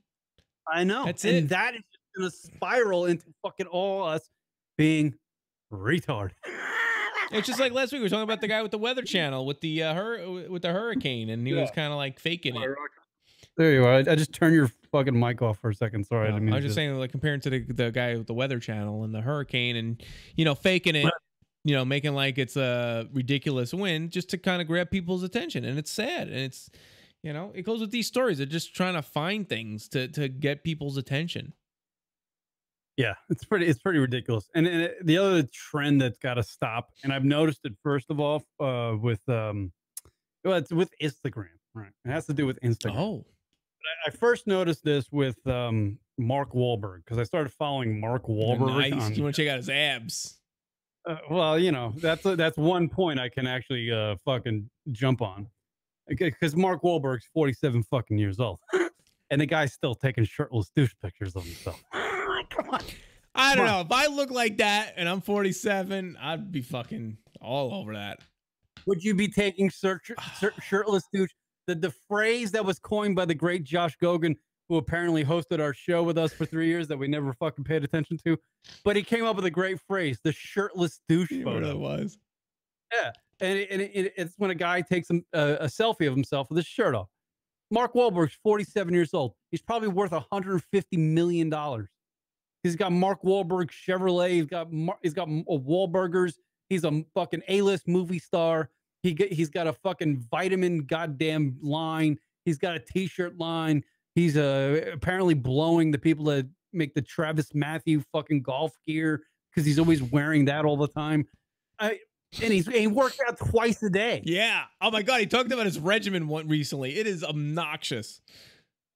I know. That's and it. That is just going to spiral into fucking all us being retard. It's just like last week we were talking about the guy with the Weather Channel with the hurricane, and he was kind of like faking it. There you are. I just turned your fucking mic off for a second. Sorry, No, I was just saying, like comparing to the guy with the Weather Channel and the hurricane, and faking it, making like it's a ridiculous win just to kind of grab people's attention, and it's sad, and it's it goes with these stories. They're just trying to find things to get people's attention. Yeah, it's pretty ridiculous. And the other trend that's got to stop, and I've noticed it first of all it's with Instagram, right? It has to do with Instagram. Oh. I first noticed this with Mark Wahlberg because I started following Mark Wahlberg. Nice. You want to check out his abs? Well, that's one point I can actually fucking jump on, because Mark Wahlberg's 47 fucking years old, and the guy's still taking shirtless douche pictures of himself. Come on. I don't know. If I look like that and I'm 47, I'd be fucking all over that. Would you be taking shirtless douche? The phrase that was coined by the great Josh Gogan, who apparently hosted our show with us for 3 years that we never fucking paid attention to. But he came up with a great phrase, the shirtless douche photo. It was. Yeah. And it's when a guy takes a selfie of himself with his shirt off. Mark Wahlberg's 47 years old. He's probably worth $150 million. He's got Mark Wahlberg Chevrolet. He's got Wahlburgers. He's a fucking A-list movie star. He's got a fucking vitamin goddamn line. He's got a t-shirt line. He's apparently blowing the people that make the Travis Matthew fucking golf gear because he's always wearing that all the time. And he works out twice a day. Yeah. Oh my God. He talked about his regimen recently. It is obnoxious.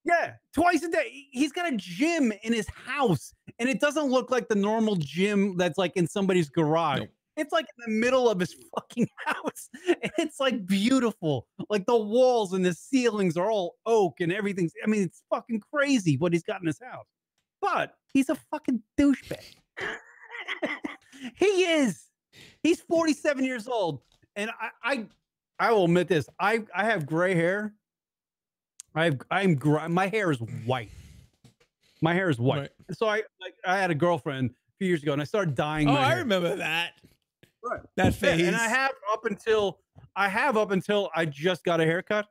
Yeah, twice a day. He's got a gym in his house, and it doesn't look like the normal gym that's like in somebody's garage. Nope. It's like in the middle of his fucking house, and it's like beautiful. Like the walls and the ceilings are all oak and everything's. I mean, it's fucking crazy what he's got in his house. But he's a fucking douchebag. He is. He's 47 years old, and I will admit this. I have gray hair. My hair is white. My hair is white. Right. So I had a girlfriend a few years ago, and I started dyeing my hair. I remember that. Right. That phase. Yeah, and I have up until I just got a haircut,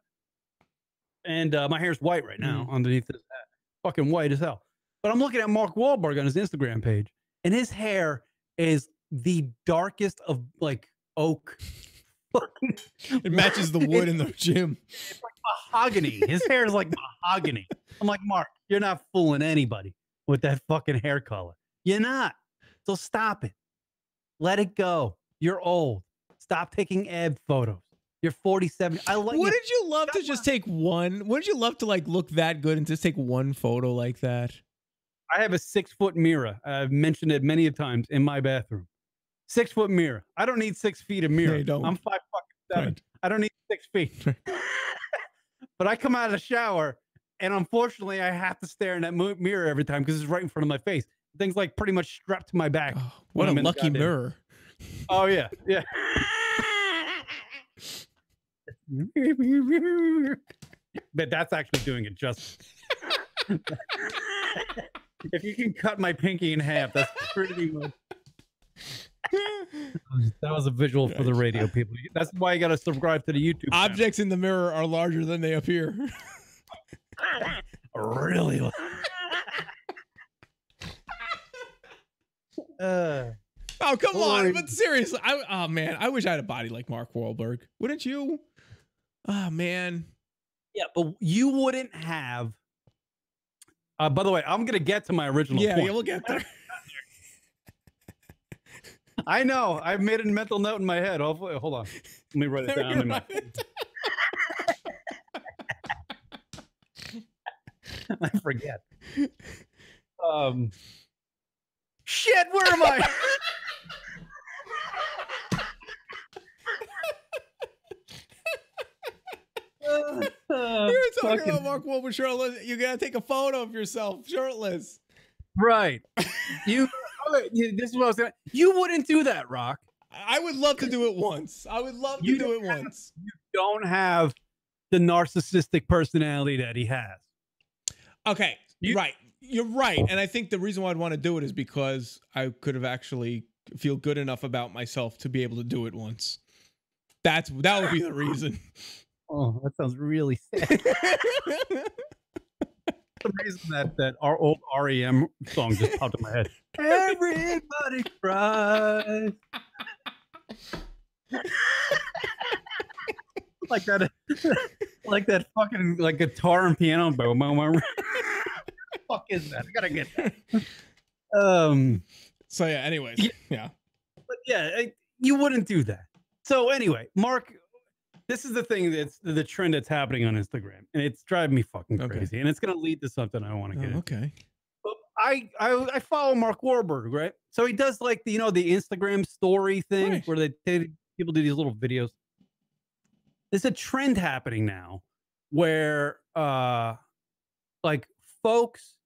and my hair's white right now underneath this hat. Fucking white as hell. But I'm looking at Mark Wahlberg on his Instagram page, and his hair is the darkest of like oak. It matches the wood in the gym. It's like mahogany. His hair is like mahogany. I'm like, Mark, you're not fooling anybody with that fucking hair color. You're not. So stop it. Let it go. You're old. Stop taking ab photos. You're 47. Wouldn't you love to just take one? Wouldn't you love to like look that good and just take one photo like that? I have a 6-foot mirror. I've mentioned it many times in my bathroom. 6-foot mirror. I don't need 6 feet of mirror. No, you don't. I'm 5'7". Right. I don't need 6 feet. But I come out of the shower, and unfortunately, I have to stare in that mirror every time because it's right in front of my face. Thing's like pretty much strapped to my back. Oh, what a lucky mirror. Oh, yeah. Yeah. But that's actually doing it justice. If you can cut my pinky in half, that's pretty much. That was a visual for the radio people. That's why you got to subscribe to the YouTube channel. Objects in the mirror are larger than they appear. Really? Oh, come on. But seriously, oh, man, I wish I had a body like Mark Wahlberg. Wouldn't you? Oh, man. Yeah, but you wouldn't have. By the way, I'm going to get to my original point. Yeah, we'll get there. I know. I've made a mental note in my head. Hold on. Let me write it down. In my... I forget. Shit, where am I? You're talking about Mark Wahlberg shirtless. You gotta take a photo of yourself shirtless. Right. This is what I was saying. You wouldn't do that, Rock. I would love to do it once. I would love to do it once. You don't have the narcissistic personality that he has. Okay, right. You're right. And I think the reason why I'd want to do it is because I could have actually feel good enough about myself to be able to do it once. That would be the reason. Oh, that sounds really sad. The reason that our old REM song just popped in my head. Everybody cries. like that fucking like guitar and piano. Fuck is that? I gotta get that. So yeah. Anyways, yeah. But yeah, you wouldn't do that. So anyway, Mark, this is the thing that's the trend that's happening on Instagram, and it's driving me fucking crazy. And it's gonna lead to something I want to get into. Okay. But I follow Mark Wahlberg, right? So he does like the Instagram story thing where people do these little videos. There's a trend happening now where like folks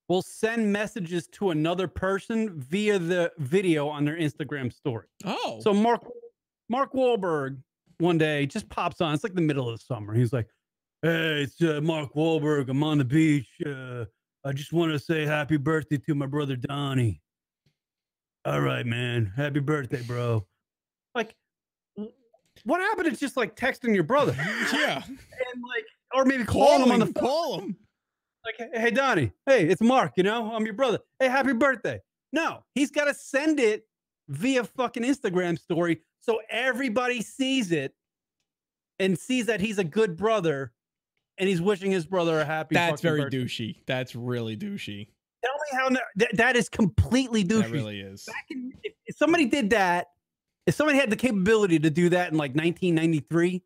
will send messages to another person via the video on their Instagram story. Oh. So Mark Wahlberg one day just pops on. It's like the middle of the summer. He's like, "Hey, it's Mark Wahlberg. I'm on the beach. I just want to say happy birthday to my brother Donnie." All right, man. Happy birthday, bro. Like, what happened to just like texting your brother? Yeah. And like, or maybe calling him on the phone. Call him. Like, hey, Donnie. Hey, it's Mark. I'm your brother. Hey, happy birthday. No, he's got to send it via fucking Instagram story so everybody sees it and sees that he's a good brother and he's wishing his brother a happy That's very birthday. douchey. That's really douchey. Tell me how that is completely douchey. That really is. If somebody did that, if somebody had the capability to do that in like 1993,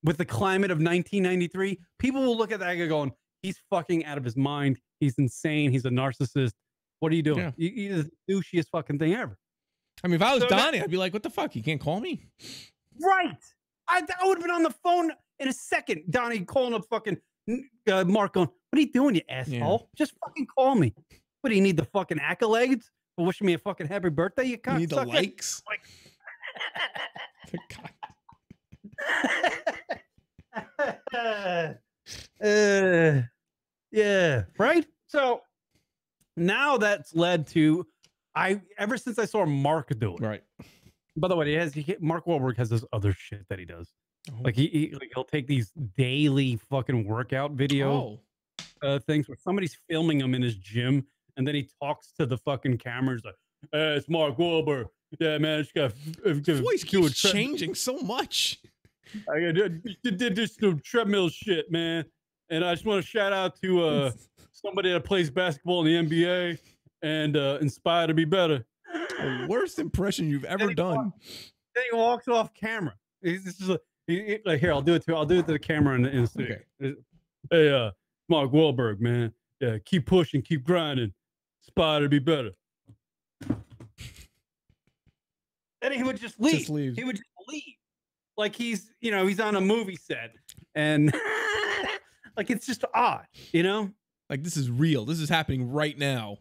with the climate of 1993, people will look at that guy going, he's fucking out of his mind. He's insane. He's a narcissist. What are you doing? Yeah. You're the douchiest fucking thing ever. I mean, if I was Donnie, I'd be like, what the fuck? You can't call me? Right. I would have been on the phone in a second. Donnie calling up fucking Mark going, what are you doing, you asshole? Yeah. Just fucking call me. What do you need, the fucking accolades for wishing me a fucking happy birthday? You need the cocksucker? likes? Yeah, right? So now that's led to, ever since I saw Mark do it. Right. By the way, Mark Wahlberg has this other shit that he does. Oh. Like he'll take these daily fucking workout video things where somebody's filming him in his gym, and then he talks to the fucking cameras like, "Hey, it's Mark Wahlberg. Yeah, man, I just got voice keeps changing so much. I did this treadmill shit, man, and I just want to shout out to somebody that plays basketball in the NBA and inspire to be better." The worst impression you've ever done. Then he walks off camera. He's just like, here, I'll do it to the camera in the studio. Okay. Hey, Mark Wahlberg, man. Yeah, keep pushing, keep grinding. Aspire to be better. And he would just leave. Just leave. He would just leave. Like he's on a movie set. And like it's just odd, Like this is real. This is happening right now.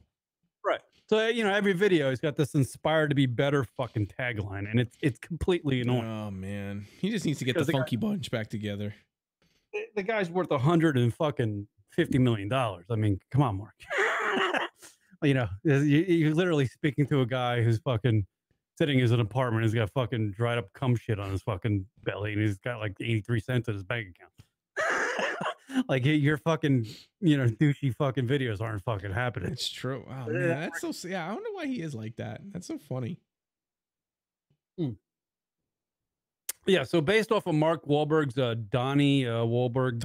Right. So, every video he's got this inspired to be better fucking tagline, and it's completely annoying. Oh man. He just needs to get the Funky Bunch back together. The guy's worth $150 million. I mean, come on, Mark. You're literally speaking to a guy who's fucking sitting in his apartment. He's got fucking dried up cum shit on his fucking belly, and he's got like 83 cents in his bank account. Like your fucking, douchey fucking videos aren't fucking happening. It's true. Wow, man, that's so. Yeah, I wonder why he is like that. That's so funny. Yeah, so based off of Mark Wahlberg's Donnie Wahlberg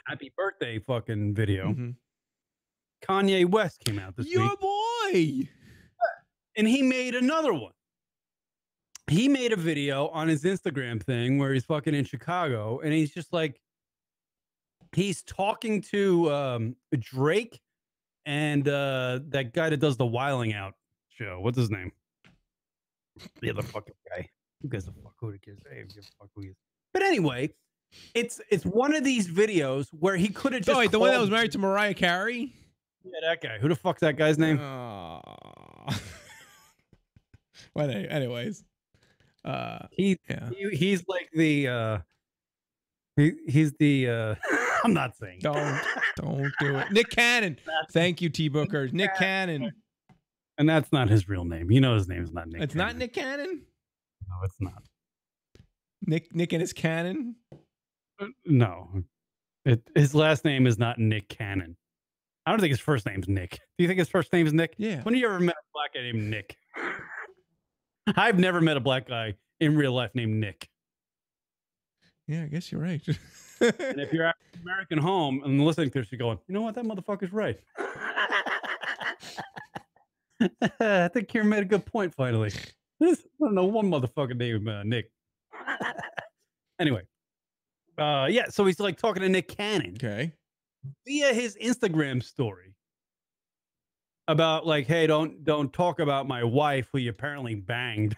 happy birthday fucking video, Kanye West came out this week. Your boy! And he made another one. He made a video on his Instagram thing where he's fucking in Chicago, and he's just like, he's talking to Drake and that guy that does the Wiling Out show. What's his name? The other fucking guy. Who gives a fuck who it is? Hey, give a fuck who he is. But anyway, it's one of these videos where he could have just. Oh, wait, the one that was married to Mariah Carey? Yeah, that guy. Who the fuck's that guy's name? Well, anyways, he's like the he's the I'm not saying. Don't do it. Nick Cannon. Thank you, T Bookers. Nick Cannon. And that's not his real name. You know his name is not Nick. It's Cannon. not Nick Cannon? No, it's not. Nick and his Cannon? No. His last name is not Nick Cannon. I don't think his first name's Nick. Do you think his first name is Nick? Yeah. When have you ever met a black guy named Nick? I've never met a black guy in real life named Nick. Yeah, I guess you're right. And if you're at American home and listening to this, you're going, you know what? That motherfucker's right. I think Kieran made a good point finally. I don't know one motherfucker named Nick. Anyway. Yeah, so he's like talking to Nick Cannon. Okay. Via his Instagram story. About like, hey, don't talk about my wife who you apparently banged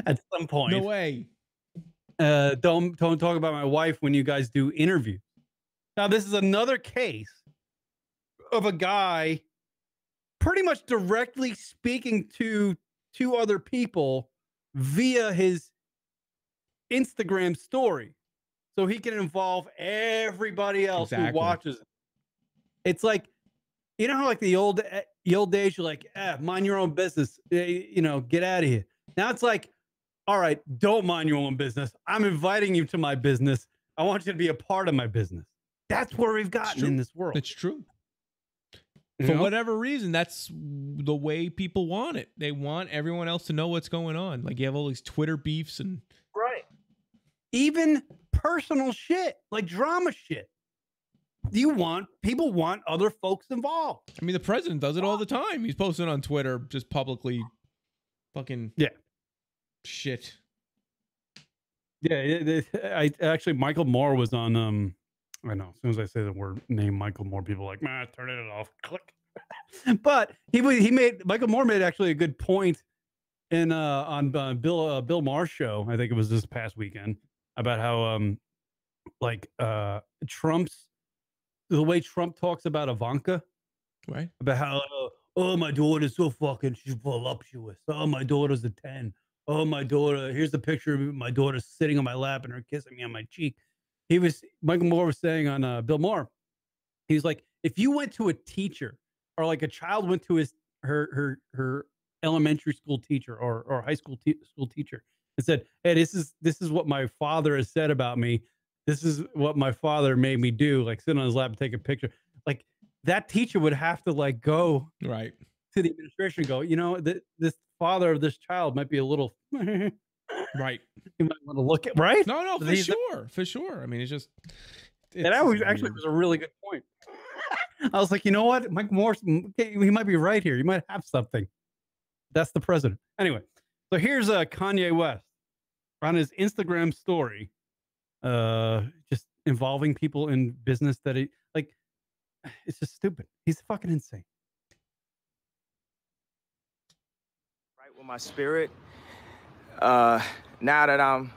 at some point. No way. Don't talk about my wife when you guys do interviews. Now, this is another case of a guy pretty much directly speaking to two other people via his Instagram story. So he can involve everybody else who watches it. It's like, you know how like the old days, you're like, mind your own business, get out of here. Now it's like, all right, don't mind your own business. I'm inviting you to my business. I want you to be a part of my business. That's where we've gotten in this world. It's true. For whatever reason, that's the way people want it. They want everyone else to know what's going on. Like you have all these Twitter beefs and right. Even personal shit, like drama shit. people want other folks involved. I mean, the president does it all the time. He's posting on Twitter just publicly fucking shit. Yeah, I actually Michael Moore was on I know, as soon as I say the word name Michael Moore, people are like, man, turn it off. Click. But Michael Moore made actually a good point in on Bill Maher's show. I think it was this past weekend about how the way Trump talks about Ivanka, right? About how oh, my daughter's so fucking, she's voluptuous. Oh, my daughter's a 10. Oh, my daughter, here's the picture of my daughter sitting on my lap and her kissing me on my cheek. Michael Moore was saying on Bill Maher, he's like, if you went to a teacher or like a child went to her elementary school teacher or high school school teacher and said, hey, this is what my father has said about me. This is what my father made me do. Like sit on his lap and take a picture. Like that teacher would have to like go right to the administration and go, you know, this father of this child might be a little right. You might want to look at right. No, for sure. I mean, it's that was actually was a really good point. I was like, you know what, Mike Morse, he might be right here. You might have something. That's the president. Anyway, so here's Kanye West on his Instagram story, just involving people in business that he like. It's just stupid. He's fucking insane. Right with my spirit. Now that I'm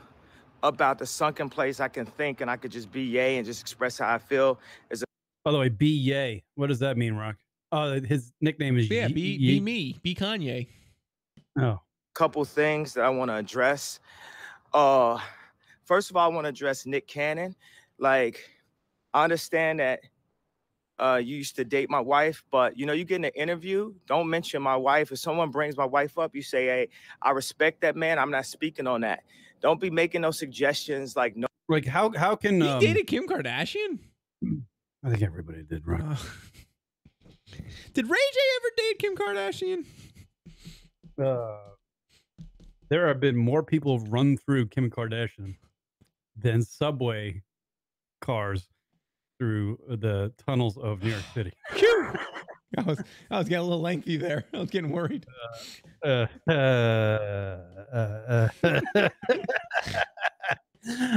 about the sunken place, I can think and I could just be yay and just express how I feel. By the way, be yay. What does that mean, Rock? His nickname is be me, be Kanye. Oh, couple things that I want to address. First of all, I want to address Nick Cannon. Like, I understand that you used to date my wife, but you know, you get in an interview, don't mention my wife. If someone brings my wife up, you say, hey, I respect that man. I'm not speaking on that. Don't be making no suggestions like no. Like how can he dated Kim Kardashian? I think everybody did, right? Did Ray J ever date Kim Kardashian? There have been more people run through Kim Kardashian than subway cars through the tunnels of New York City. I was getting a little lengthy there. I was getting worried. Wow,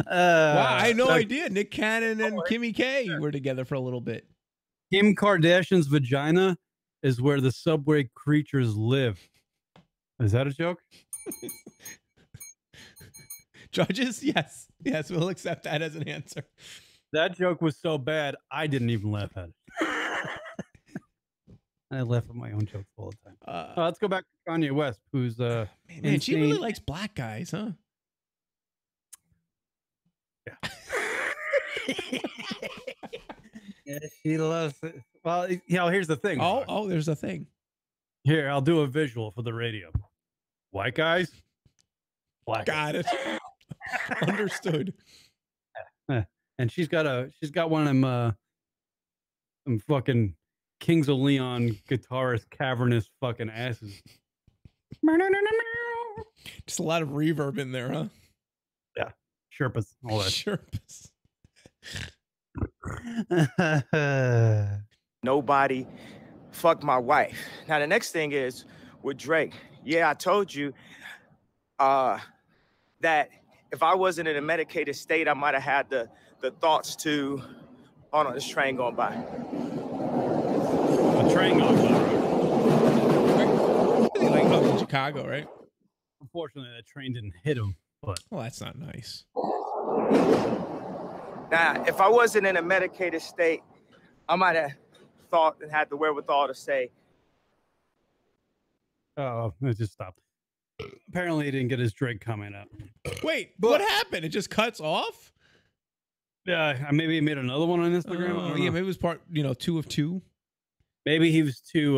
I had no idea. Nick Cannon and Kimmy K were together for a little bit. Kim Kardashian's vagina is where the subway creatures live. Is that a joke? Judges, yes, we'll accept that as an answer. That joke was so bad, I didn't even laugh at it. I laugh at my own jokes all the time. Let's go back to Kanye West, who's man, she really likes black guys, huh? Yeah. Yeah, she loves it. Well, you know, here's the thing. Oh, there's a thing. Here, I'll do a visual for the radio. White guys, black. Got it. Understood. And she's got one of them fucking Kings of Leon guitarist cavernous fucking asses. Just a lot of reverb in there, huh? Yeah, Sherpas, all that. Sherpas. Nobody fuck my wife. Now the next thing is with Drake. Yeah, I told you that if I wasn't in a medicated state, I might have had the thoughts to. Hold on, this train going by. A train going by. I think like up in Chicago, right? Unfortunately, that train didn't hit him. But well, that's not nice. Now, if I wasn't in a medicated state, I might have thought and had the wherewithal to say. Oh, it just stopped. Apparently, he didn't get his Drake comment up. Wait, what happened? It just cuts off? Yeah, maybe he made another one on Instagram. Yeah, maybe it was part, 2 of 2. Maybe he was too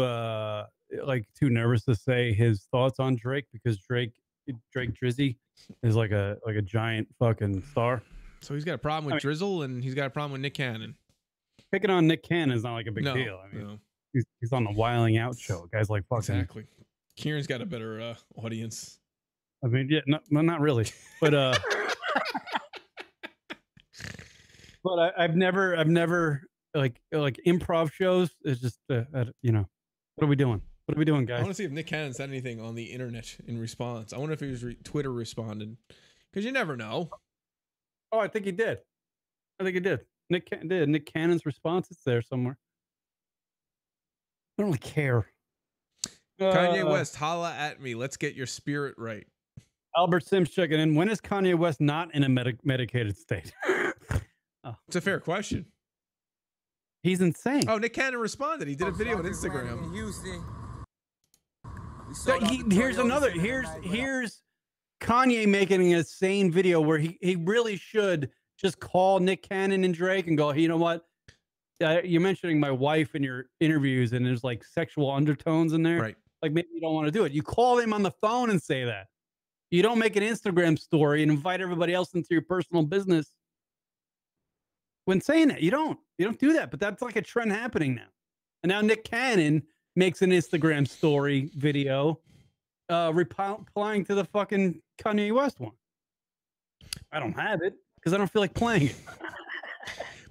nervous to say his thoughts on Drake because Drake Drizzy is like a giant fucking star. So he's got a problem with Drizzle and he's got a problem with Nick Cannon. Picking on Nick Cannon is not like a big deal. I mean, he's on the Wiling Out show. Guys like fucking. Exactly. Kieran's got a better audience. I mean, yeah, not really, but but I've never improv shows. It's just you know, what are we doing? What are we doing, I guys? want to see if Nick Cannon said anything on the internet in response. I wonder if he was Twitter responded, because you never know. Oh, I think he did. Nick did. Nick Cannon's response is there somewhere. I don't really care. Kanye West, holla at me. Let's get your spirit right. Albert Sims checking in. When is Kanye West not in a medicated state? It's a fair question. He's insane. Oh, Nick Cannon responded. He did a video on Instagram. Here's Kanye making an insane video where he really should just call Nick Cannon and Drake and go, hey, you know what? You're mentioning my wife in your interviews and there's like sexual undertones in there. Right. Like maybe you don't want to do it. You call him on the phone and say that. You don't make an Instagram story and invite everybody else into your personal business when saying that. You don't do that, but that's like a trend happening now. And now Nick Cannon makes an Instagram story video replying to the fucking Kanye West one. I don't have it because I don't feel like playing it.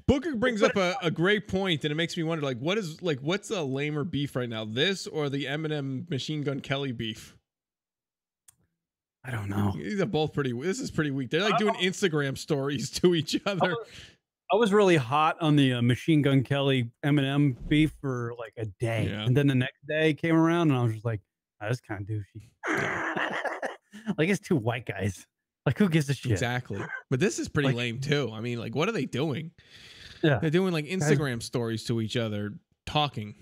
Booker brings up a great point, and it makes me wonder, what's a lamer beef right now? This or the Eminem Machine Gun Kelly beef? I don't know. These are both this is pretty weak. They're like doing Instagram stories to each other. I was really hot on the Machine Gun Kelly Eminem beef for like a day. Yeah. And then the next day came around and I was just like, oh, that's kind of douchey. Like it's two white guys. Like who gives a shit? Exactly. But this is pretty lame too. I mean, like what are they doing? Yeah. They're doing like Instagram stories to each other, talking,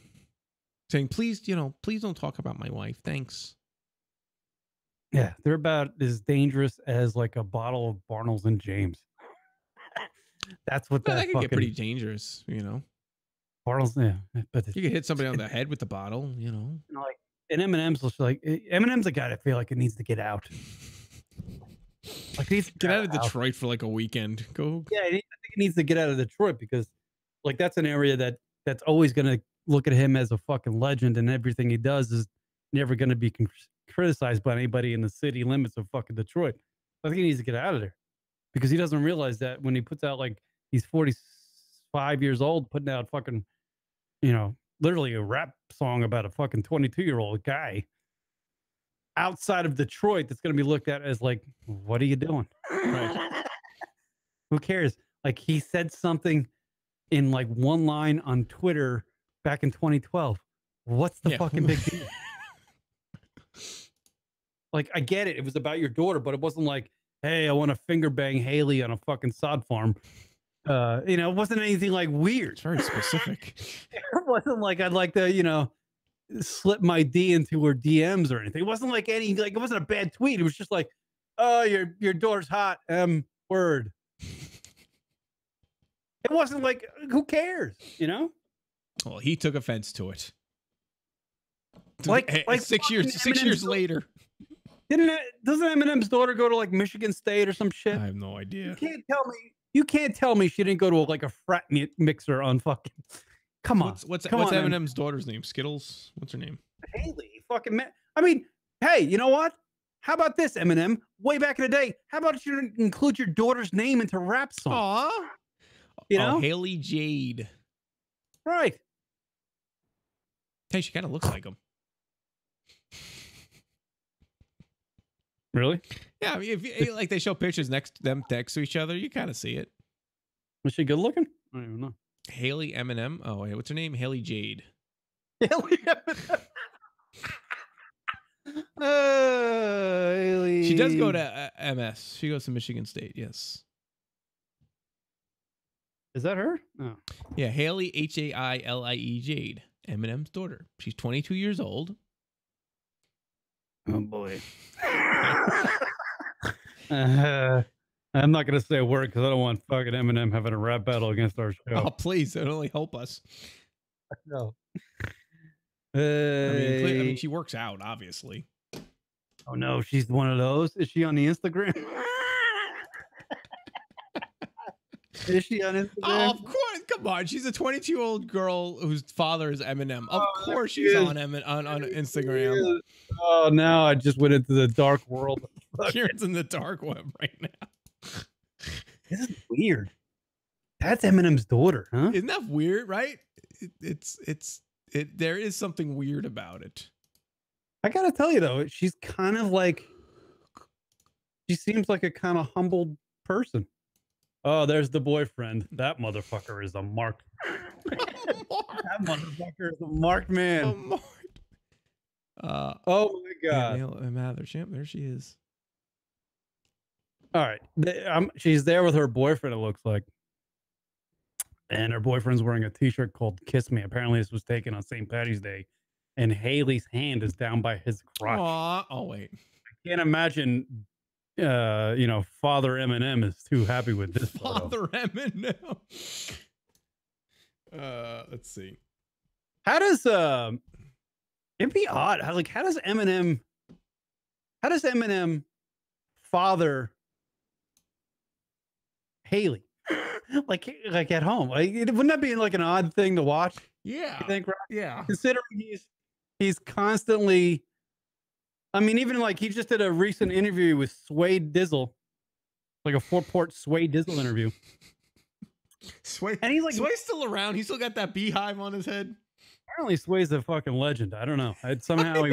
saying, please don't talk about my wife. Thanks. Yeah, they're about as dangerous as like a bottle of Barnel's and James. That's what that can get pretty dangerous, Barnel's, yeah. But you can hit somebody on the head with the bottle, Like, and Eminem's like Eminem's a guy I feel like it needs to get out. Like he's get out of Detroit for like a weekend. Go. Yeah, I think he needs to get out of Detroit because, like, that's an area that's always gonna look at him as a fucking legend, and everything he does is never gonna be criticized by anybody in the city limits of fucking Detroit. I think he needs to get out of there because he doesn't realize that when he puts out like he's 45 years old, putting out fucking, literally a rap song about a fucking 22-year-old guy outside of Detroit, that's going to be looked at as like, what are you doing? Right. Who cares? Like he said something in like one line on Twitter back in 2012. What's the fucking big deal? Like, I get it. It was about your daughter, but it wasn't like, hey, I want to finger bang Haley on a fucking sod farm. It wasn't anything like weird. It's very specific. It wasn't like I'd like to, slip my D into her DMs or anything. It wasn't like it wasn't a bad tweet. It was just like, oh, your daughter's hot. Word. It wasn't like, who cares, Well, he took offense to it. Like 6 years later. Doesn't Eminem's daughter go to like Michigan State or some shit? I have no idea. You can't tell me she didn't go to like a frat mixer on fucking. Come on. What's Eminem's daughter's name? Skittles? What's her name? Haley. Fucking I mean, hey, you know what? How about this, Eminem? Way back in the day, how about you include your daughter's name into rap songs? Aw. Haley Jade. Right. Hey, she kind of looks like him. Really? Yeah, I mean, if they show pictures next to each other, you kind of see it. Was she good looking? I don't even know. Haley Eminem. Oh, wait, what's her name? Haley Jade. Haley Eminem. Haley. She does go to MS. She goes to Michigan State. Yes. Is that her? Oh. Yeah, Haley Haile Jade, Eminem's daughter. She's 22 years old. Oh boy. I'm not going to say a word because I don't want fucking Eminem having a rap battle against our show. Oh, please. It'll only help us. No. I mean, she works out, obviously. Oh, no. She's one of those. Is she on the Instagram? Is she on Instagram? Oh, of course. Come on. She's a 22-year-old girl whose father is Eminem. Of course she's on Instagram. Oh, now I just went into the dark world. Kieran's in the dark web right now. This is weird. That's Eminem's daughter, huh? Isn't that weird, right? There is something weird about it. I gotta tell you though, she's kind of like, she seems like a kind of humbled person. Oh, there's the boyfriend. That motherfucker is a marked. That motherfucker is a marked man. Oh my god. There she is. All right, she's there with her boyfriend. It looks like, and her boyfriend's wearing a T-shirt called "Kiss Me." Apparently, this was taken on St. Patty's Day, and Haley's hand is down by his crotch. Aww. Oh wait, I can't imagine. Father Eminem is too happy with this photo. Father Eminem. Let's see. How does it'd be odd? How does Eminem father Haley? like at home? Wouldn't that be like an odd thing to watch? Yeah. You think, right? Yeah. Considering he's constantly, I mean, even like he just did a recent interview with Sway Dizzle, like a 4-part Sway Dizzle interview. Sway, and he's like, Sway's still around. He's still got that beehive on his head. Apparently, Sway's a fucking legend. I don't know. Somehow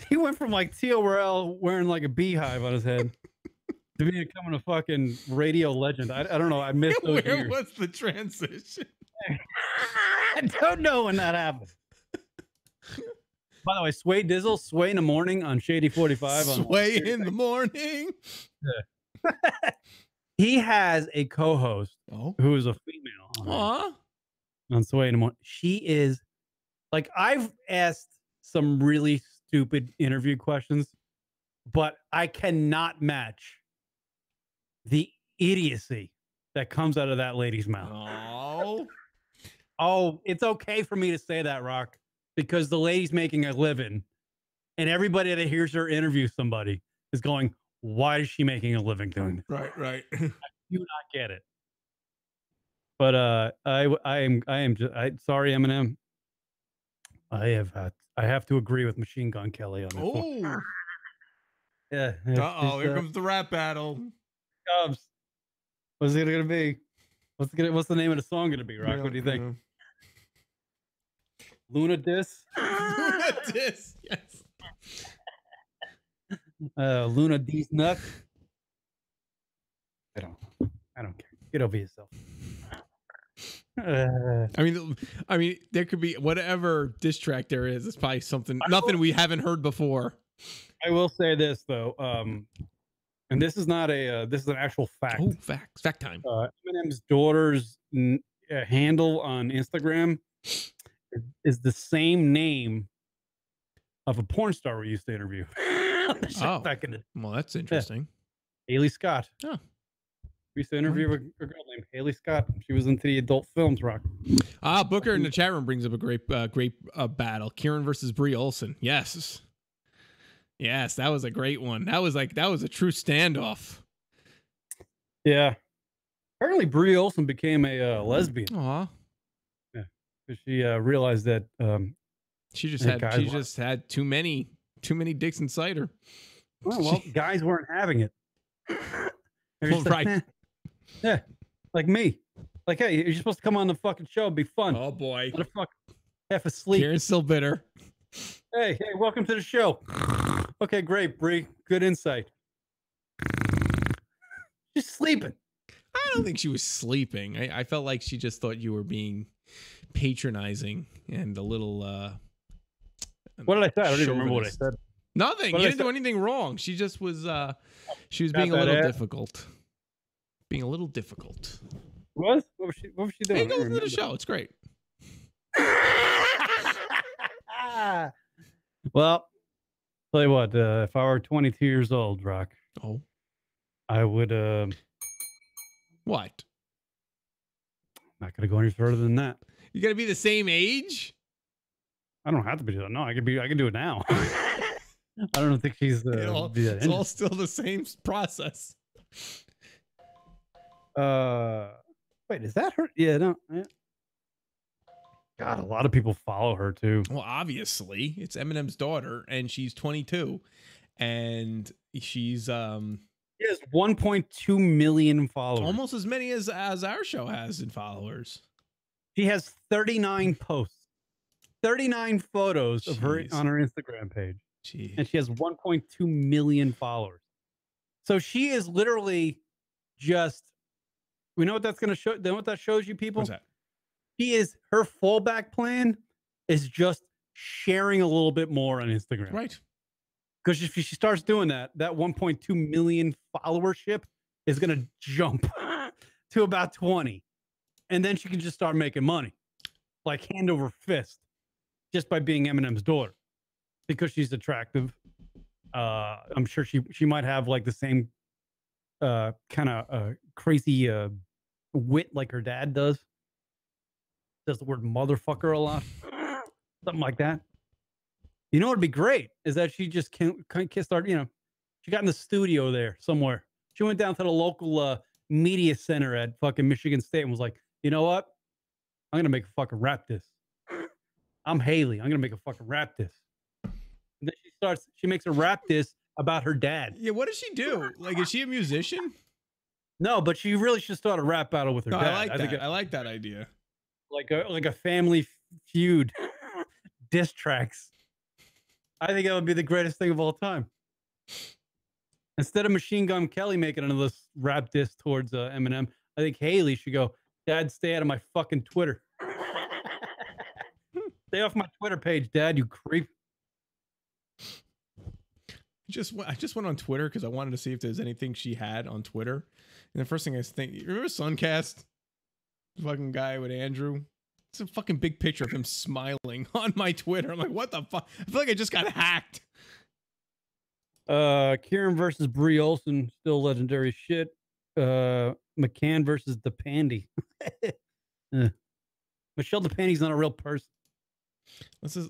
he went from like TORL wearing like a beehive on his head to becoming a fucking radio legend. I don't know. I missed those Where years. was the transition? I don't know when that happened. By the way, Sway Dizzle, Sway in the morning on Shady 45. Sway in the morning. Yeah. He has a co-host who is a female on Sway in the morning. She is like, I've asked some really stupid interview questions, but I cannot match the idiocy that comes out of that lady's mouth. Oh, it's okay for me to say that, Rock, because the lady's making a living, and everybody that hears her interview somebody is going, why is she making a living doing this? Right. I do not get it. But I am just sorry, Eminem. I have to agree with Machine Gun Kelly on this one. Yeah. Here comes the rap battle. Comes. What's it gonna be? What's the name of the song gonna be, Rock? What do you think? Lunatic? Lunatic, yes. Luna D's nut. I don't care. Get over yourself. I mean, there could be whatever diss track there is. It's probably nothing we haven't heard before. I will say this though, and this is not this is an actual fact. Oh, fact time. Eminem's daughter's handle on Instagram is the same name of a porn star we used to interview. Back in the, well, that's interesting. Yeah. Haley Scott. Oh. We used to interview a girl named Haley Scott. She was into the adult films, Rock. Booker in the chat room brings up a great battle. Kieran versus Brie Olson. Yes, that was a great one. That was a true standoff. Yeah. Apparently, Brie Olson became a lesbian. Aw. Yeah, because she realized that she just had too many dicks inside her. Well, guys weren't having it. Well, right. Like, yeah, like me. Like, hey, you're supposed to come on the fucking show, be fun. Oh boy, what the fuck? Half asleep. Kieran's still bitter. Hey, welcome to the show. Okay, great, Brie. Good insight. She's sleeping. I don't think she was sleeping. I felt like she just thought you were being patronizing and a little. What did I say? I don't even remember what I said. Nothing. You didn't do anything wrong. She just was. She was being a little difficult. Being a little difficult. What was she doing? Hey, go to the show. It's great. Well, tell you what. If I were 22 years old, Rock. Oh. I would. What? I'm not gonna go any further than that. You gotta be the same age. I don't have to be. No, I can do it now. I don't think she's. It's all still the same process. Wait, is that her? Yeah, no. Yeah. God, a lot of people follow her too. Well, obviously, it's Eminem's daughter, and she's 22, and she's He has 1.2 million followers. Almost as many as our show has in followers. She has 39 posts, 39 photos of her on her Instagram page. Jeez. And she has 1.2 million followers. So she is literally just, we know what that's going to show. Then what that shows you, people? What's that? Her fallback plan is just sharing a little bit more on Instagram. Right. Because if she starts doing that 1.2 million followership is going to jump to about 20. And then she can just start making money like hand over fist just by being Eminem's daughter because she's attractive. I'm sure she might have like the same kind of crazy wit like her dad does. Says the word motherfucker a lot. Something like that. You know what would be great is that she just can't start, she got in the studio there somewhere. She went down to the local media center at fucking Michigan State and was like, you know what? I'm going to make a fucking rap disc. I'm Haley. I'm going to make a fucking rap disc. And then she makes a rap disc about her dad. Yeah, what does she do? Like, is she a musician? No, but she really should start a rap battle with her dad. I like that idea. Like a family feud, diss tracks. I think that would be the greatest thing of all time. Instead of Machine Gun Kelly making another rap diss towards Eminem, I think Haley should go, Dad, stay out of my fucking Twitter. Stay off my Twitter page, Dad, you creep. I just went on Twitter because I wanted to see if there's anything she had on Twitter. And the first thing I think, you remember Suncast? The fucking guy with Andrew? It's a fucking big picture of him smiling on my Twitter. I'm like, what the fuck? I feel like I just got hacked. Kieran versus Brie Olson, still legendary shit. McCann versus DePandy. Michelle DePandy's not a real person. Let's see.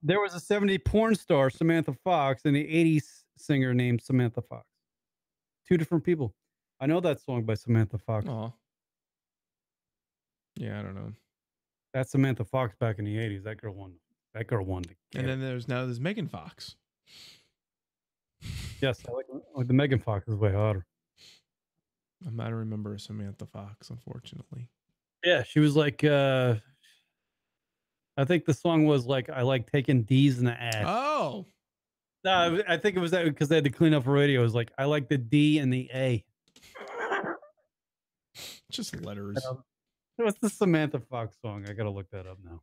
There was a 70s porn star, Samantha Fox, and the 80s singer named Samantha Fox. Two different people. I know that song by Samantha Fox. Aw. Yeah, I don't know. That's Samantha Fox back in the 80s. That girl won. And then there's Megan Fox. Yes, I like the Megan Fox is way hotter. I'm not remember Samantha Fox, unfortunately. Yeah, she was like, I think the song was like, I like taking D's in the ass. Oh. No, I think it was that because they had to clean up her radio. It was like, I like the D and the A. Just letters. What's the Samantha Fox song? I gotta look that up now.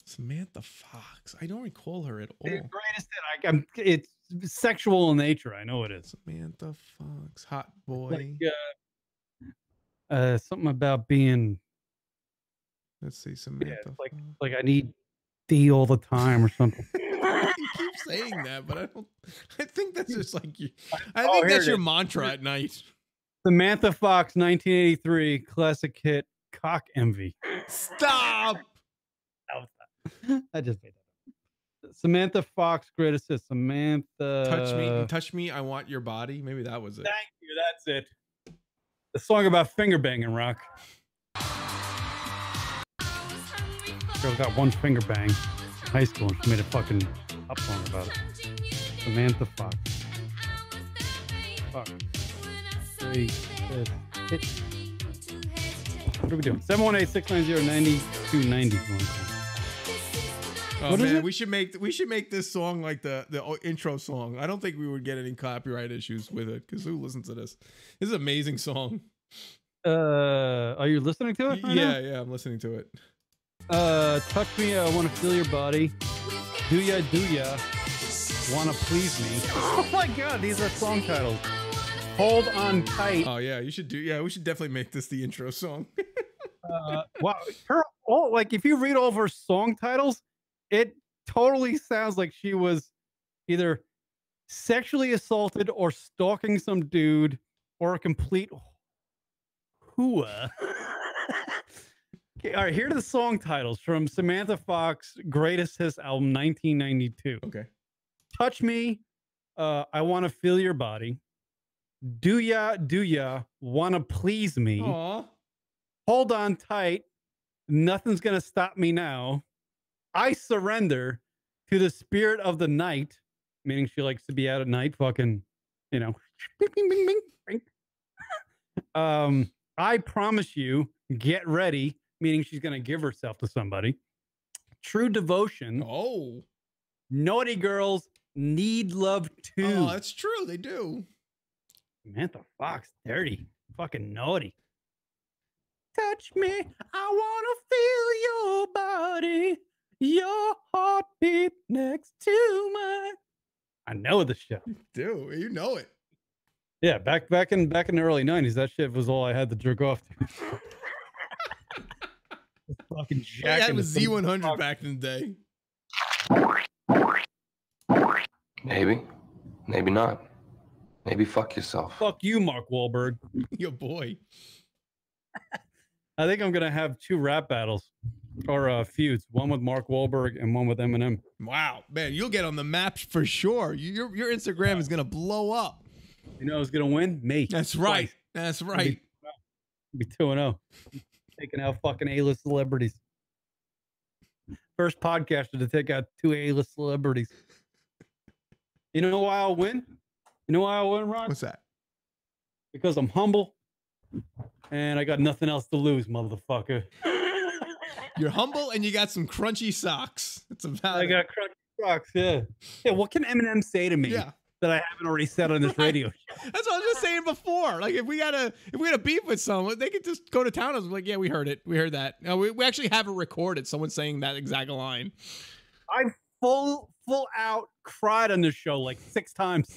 Samantha Fox. I don't recall her at all. The greatest hit. It's sexual in nature. I know it is. Samantha Fox, hot boy. Like, something about being. Let's see, Samantha. Yeah, like I need D all the time or something. You keep saying that, but I don't. I think that's just like you. I think that's your mantra at night. Samantha Fox, 1983 classic hit, "Cock Envy." Stop. I just made that up. Samantha Fox, greatest hit. Samantha. Touch me. I want your body. Maybe that was it. Thank you. That's it. The song about finger banging, Rock. Girl got one finger bang in high school and she made a fucking up song about it. Samantha Fox. Fuck. What are we doing? 718-690-9290. Oh what man, we should make this song like the intro song. I don't think we would get any copyright issues with it because who listens to this? This is an amazing song. Are you listening to it? Right now? Yeah, I'm listening to it. Touch me, I want to feel your body. Do ya, wanna please me? Oh my god, these are song titles. Hold on tight. Oh yeah, we should definitely make this the intro song. Wow, like if you read all of her song titles, it totally sounds like she was either sexually assaulted or stalking some dude or a complete hooah. Okay, all right, here are the song titles from Samantha Fox Greatest Hits album 1992. Okay. Touch Me, I Want to Feel Your Body. Do Ya, Wanna Please Me. Aww. Hold On Tight, Nothing's Gonna Stop Me Now. I Surrender to the Spirit of the Night, meaning she likes to be out at night, fucking, Bing, bing, bing, bing, bing. I promise you, get ready, meaning she's going to give herself to somebody. True devotion. Oh. Naughty girls need love too. Oh, that's true. They do. Samantha Fox, dirty. Fucking naughty. Touch me. I want to feel your body. Your heartbeat next to mine. I know the show. Dude, you know it. Yeah, back in the early 90s, that shit was all I had to jerk off to. Fucking Yeah, it was Z100 back in the day. Maybe. Maybe not. Maybe fuck yourself. Fuck you, Mark Wahlberg. Your boy. I think I'm going to have 2 rap battles or feuds. One with Mark Wahlberg and one with Eminem. Wow. Man, you'll get on the map for sure. Your Instagram is going to blow up. You know who's going to win? Me. That's right. That's right. Be 2-0. Taking out fucking A-list celebrities. First podcaster to take out 2 A-list celebrities. You know why I'll win? You know why I'll win, Ron? What's that? Because I'm humble and I got nothing else to lose, motherfucker. You're humble and you got some crunchy socks. That's about I got crunchy socks, yeah. Yeah, what can Eminem say to me that I haven't already said on this radio show? That's what I was just saying before. Like if we got a beef with someone, they could just go to town and be like, yeah, we heard it. We heard that. We actually have it recorded. Someone saying that exact line. I full out cried on this show like 6 times.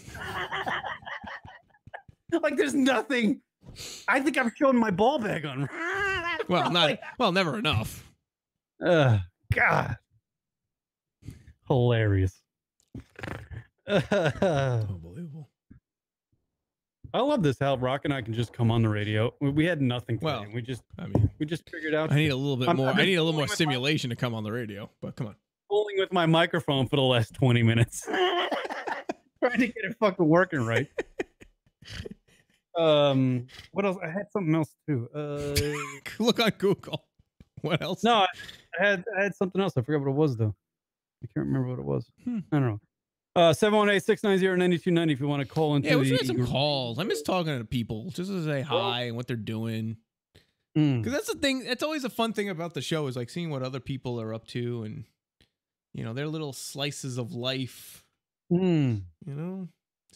Like there's nothing. I think I've shown my ball bag on. Well, never enough. God. Hilarious. Unbelievable. I love this. How Rock and I can just come on the radio. We had nothing. We just figured out. I need a little bit more. I need a little more stimulation to come on the radio. But come on. Fooling with my microphone for the last 20 minutes, trying to get it fucking working right. What else? I had something else too. Look on Google. What else? No, I had something else. I forgot what it was though. I can't remember what it was. I don't know. 718-690-9290 if you want to call into we should get some calls. I miss talking to people just to say hi and what they're doing. Because that's the thing. That's always a fun thing about the show is like seeing what other people are up to and their little slices of life. What's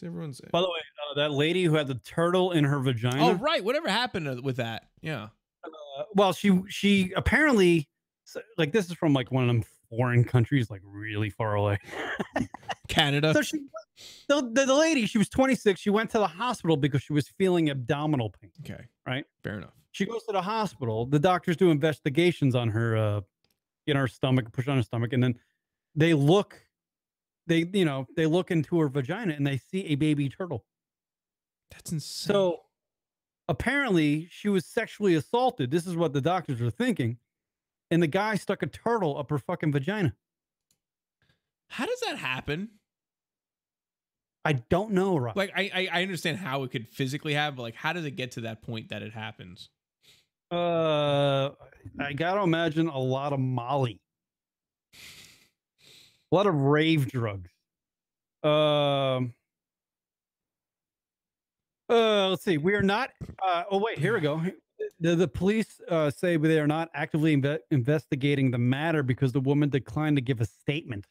everyone saying? By the way, that lady who had the turtle in her vagina. Oh, right. Whatever happened with that? Yeah. Well, she apparently, like, this is from like one of them foreign countries, like really far away. Canada. So the lady, she was 26. She went to the hospital because she was feeling abdominal pain. Okay. Right. Fair enough. She goes to the hospital. The doctors do investigations on her, in her stomach, push on her stomach, and then they look into her vagina and they see a baby turtle. That's insane. So apparently she was sexually assaulted. This is what the doctors are thinking. And the guy stuck a turtle up her fucking vagina. How does that happen? I don't know, Rob. Like, I understand how it could physically happen, but like, how does it get to that point that it happens? I gotta imagine a lot of Molly. A lot of rave drugs. Let's see. We are not. Oh wait, here we go. The police say they are not actively investigating the matter because the woman declined to give a statement.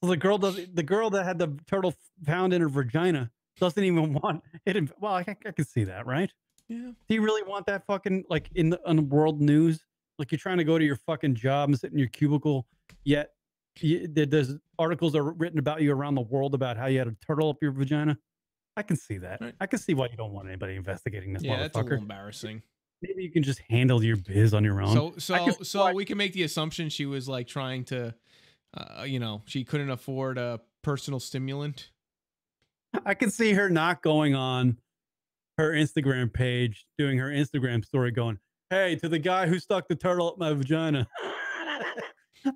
So the girl that had the turtle found in her vagina doesn't even want it. Well, I can see that, right? Yeah. Do you really want that fucking like on the world news? Like you're trying to go to your fucking job and sit in your cubicle, yet there's articles that are written about you around the world about how you had a turtle up your vagina. I can see that. Right. I can see why you don't want anybody investigating this. Yeah, motherfucker. That's a little embarrassing. Maybe you can just handle your biz on your own. So we can make the assumption she was like trying to, she couldn't afford a personal stimulant. I can see her not going on her Instagram page, doing her Instagram story, going, "Hey, to the guy who stuck the turtle up my vagina."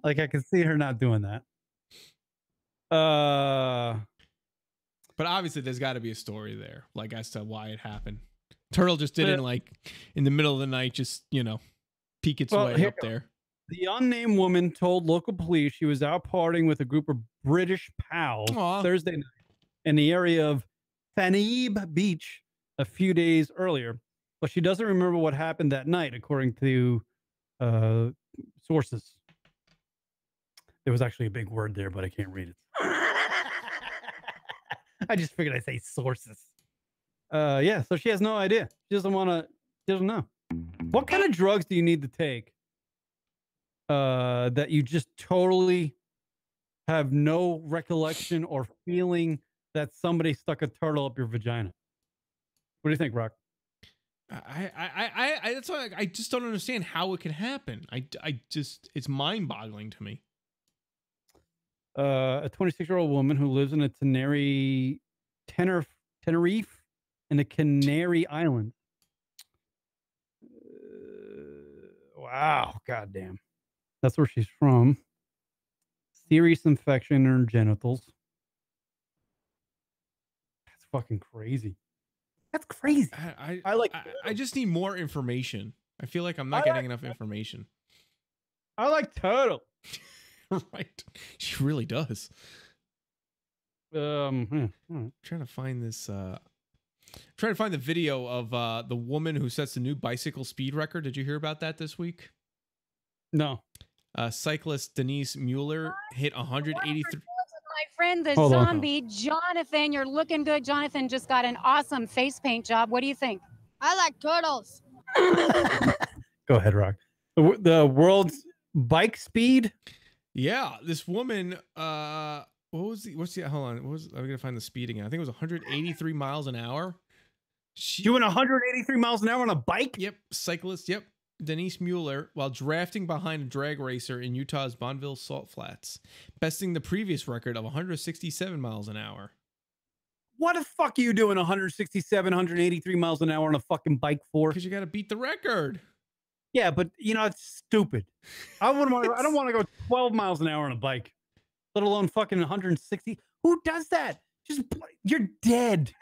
Like I can see her not doing that. But obviously there's got to be a story there, like as to why it happened. Turtle just didn't like in the middle of the night, just, peek its way up there. The unnamed woman told local police she was out partying with a group of British pals Thursday night in the area of Fanib Beach a few days earlier, but she doesn't remember what happened that night, according to sources. There was actually a big word there, but I can't read it. I just figured I'd say sources. Yeah, so she has no idea. She doesn't want to, she doesn't know. What kind of drugs do you need to take that you just totally have no recollection or feeling that somebody stuck a turtle up your vagina? What do you think, Rock? That's why I just don't understand how it can happen. I just, it's mind-boggling to me. A 26-year-old woman who lives in a Tenerife in the Canary Islands. Wow, goddamn. That's where she's from. Serious infection in her genitals. That's fucking crazy. That's crazy. I just need more information. I feel like I'm not getting enough information. I like turtle. Right. She really does. Trying to find this trying to find the video of the woman who sets the new bicycle speed record. Did you hear about that this week? No. Cyclist Denise Mueller hit 183. My friend, the Hold on. zombie, Jonathan. You're looking good. Jonathan just got an awesome face paint job. What do you think? I like turtles. Go ahead, Rock. The world's bike speed? Yeah, this woman, hold on, I'm gonna find the speed again. I think it was 183 miles an hour. Doing 183 miles an hour on a bike? Yep, cyclist, yep. Denise Mueller, while drafting behind a drag racer in Utah's Bonneville Salt Flats, besting the previous record of 167 miles an hour. What the fuck are you doing 167, 183 miles an hour on a fucking bike for? Because you got to beat the record. Yeah, but you know, it's stupid. I don't want to go 12 miles an hour on a bike, let alone fucking 160. Who does that? You're dead.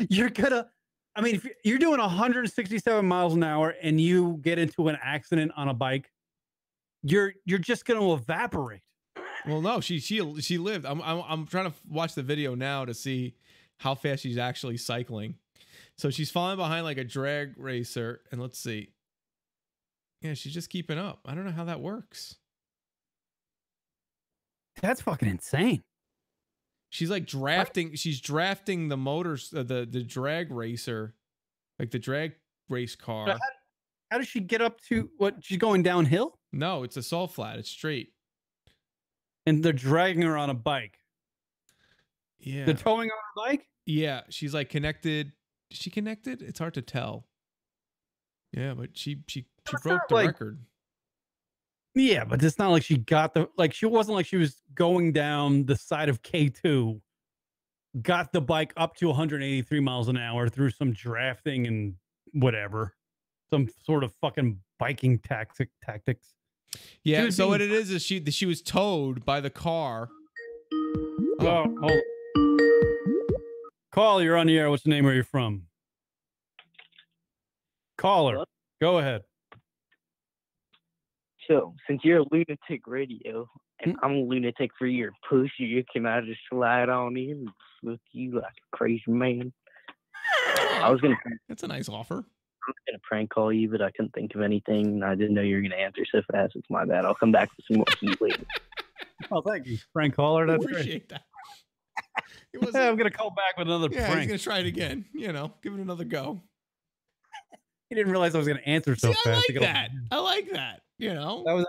You're gonna, I mean, if you're doing 167 miles an hour and you get into an accident on a bike, you're just gonna evaporate. Well, no, she lived. I'm trying to watch the video now to see how fast she's actually cycling. So she's falling behind like a drag racer, and let's see. Yeah, she's just keeping up. I don't know how that works. That's fucking insane. She's like drafting. She's drafting the motors, the drag racer, like the drag race car. How does she get up to what? She's going downhill? No, it's a salt flat. It's straight. And they're dragging her on a bike. Yeah. They're towing her on a bike? Yeah. She's like connected. Is she connected? It's hard to tell. Yeah, but she broke the record. Yeah, but it's not like she got she wasn't like she was going down the side of K2, got the bike up to 183 miles an hour through some drafting and whatever, some sort of fucking biking tactics. Yeah, so what it is she was towed by the car. Oh. Call, you're on the air. What's the name? Where you're from? Caller, go ahead. So, since you're a lunatic radio, and I'm a lunatic for your pussy, can I just slide on in and look you like a crazy man? That's a nice offer. I was gonna prank call you, but I couldn't think of anything. I didn't know you were gonna answer so fast. It's my bad. I'll come back with some more heat later. Oh, thank you, prank caller. That's appreciate great. that. I'm gonna call back with another prank. He's gonna try it again. You know, give it another go. He didn't realize I was gonna answer so fast. I like that. You know,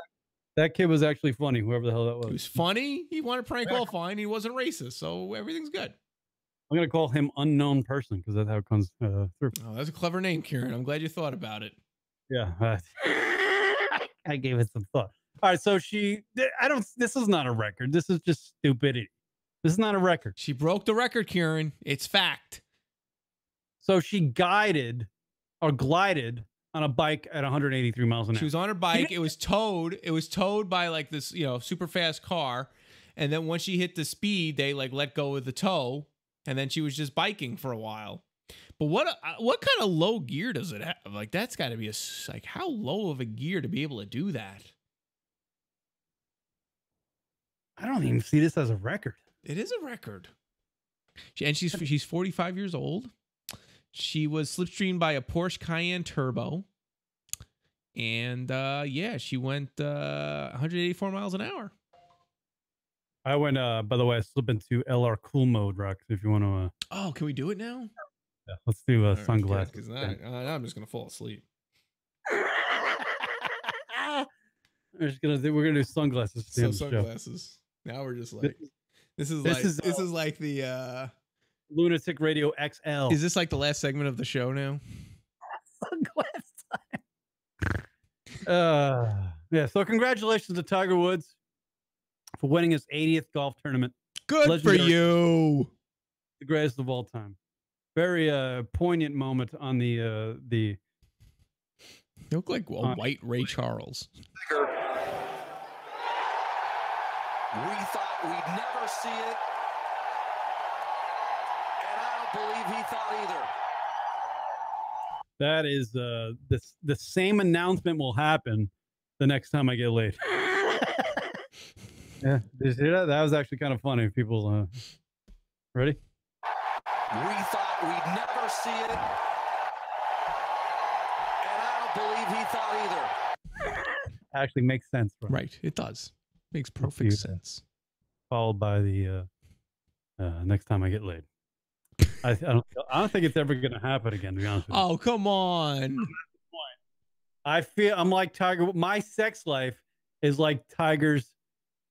that kid was actually funny. Whoever the hell that was. He was funny. He wanted prank call fine. He wasn't racist, so everything's good. I'm gonna call him unknown person because that's how it comes through. Oh, that's a clever name, Kieran. I'm glad you thought about it. Yeah, I gave it some thought. All right, so this is not a record. This is just stupidity. This is not a record. She broke the record, Kieran. It's fact. So she glided on a bike at 183 miles an hour. She was on her bike. It was towed. It was towed by like this, super fast car. And then once she hit the speed, they like let go of the tow. And then she was just biking for a while. But what kind of low gear does it have? Like, that's got to be how low of a gear to be able to do that? I don't even see this as a record. It is a record. She's 45 years old. She was slipstreamed by a Porsche Cayenne Turbo. And yeah, she went 184 miles an hour. I went, by the way, I slipped into LR cool mode, Rock, if you want to. Oh, can we do it now? Yeah, let's do sunglasses. Because I'm just going to fall asleep. We're gonna do sunglasses. So sunglasses. Now we're just like, this is like the Lunatic Radio XL. Is this like the last segment of the show now? Sunglass time. Yeah. So congratulations to Tiger Woods for winning his 80th golf tournament. Good Legendary, for you. The greatest of all time. Very poignant moment on the. You look like a white Ray Charles. We thought we'd never see it, and I don't believe he thought either. That is the same announcement will happen the next time I get laid. Yeah, did you see that? That was actually kind of funny. People, ready? We thought we'd never see it, and I don't believe he thought either. Actually makes sense, right? It does. Makes perfect sense. Followed by the next time I get laid. I don't think it's ever going to happen again, to be honest with you. Oh, come on. I feel I'm like Tiger. My sex life is like Tiger's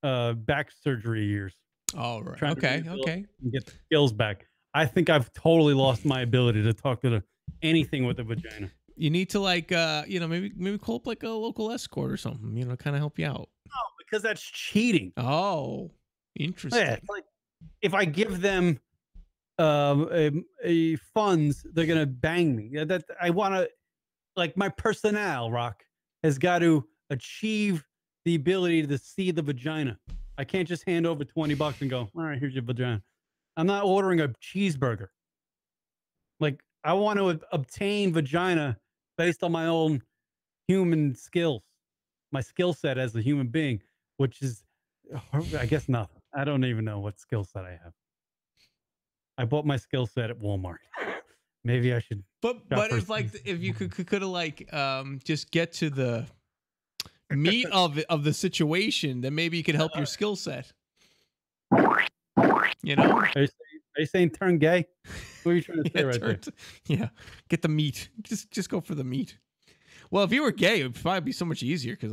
back surgery years. Oh, right. Okay. And get the skills back. I think I've totally lost my ability to talk to anything with a vagina. You need to maybe call up like a local escort or something, kind of help you out. No, because that's cheating. Oh, interesting. Yeah, like if I give them a funds, they're gonna bang me. Yeah, that I want to, like my personnel, Rock, has got to achieve the ability to see the vagina. I can't just hand over $20 and go, all right, here's your vagina. I'm not ordering a cheeseburger. Like I want to obtain vagina based on my own human skills, my skill set as a human being, which is, I guess, nothing. I don't even know what skill set I have. I bought my skill set at Walmart. Maybe I should. But if you could have like just get to the meat of the situation, then maybe you could help your skill set. You know? Are you saying turn gay? What are you trying to say there? Yeah, get the meat. Just go for the meat. Well, if you were gay, it would probably be so much easier because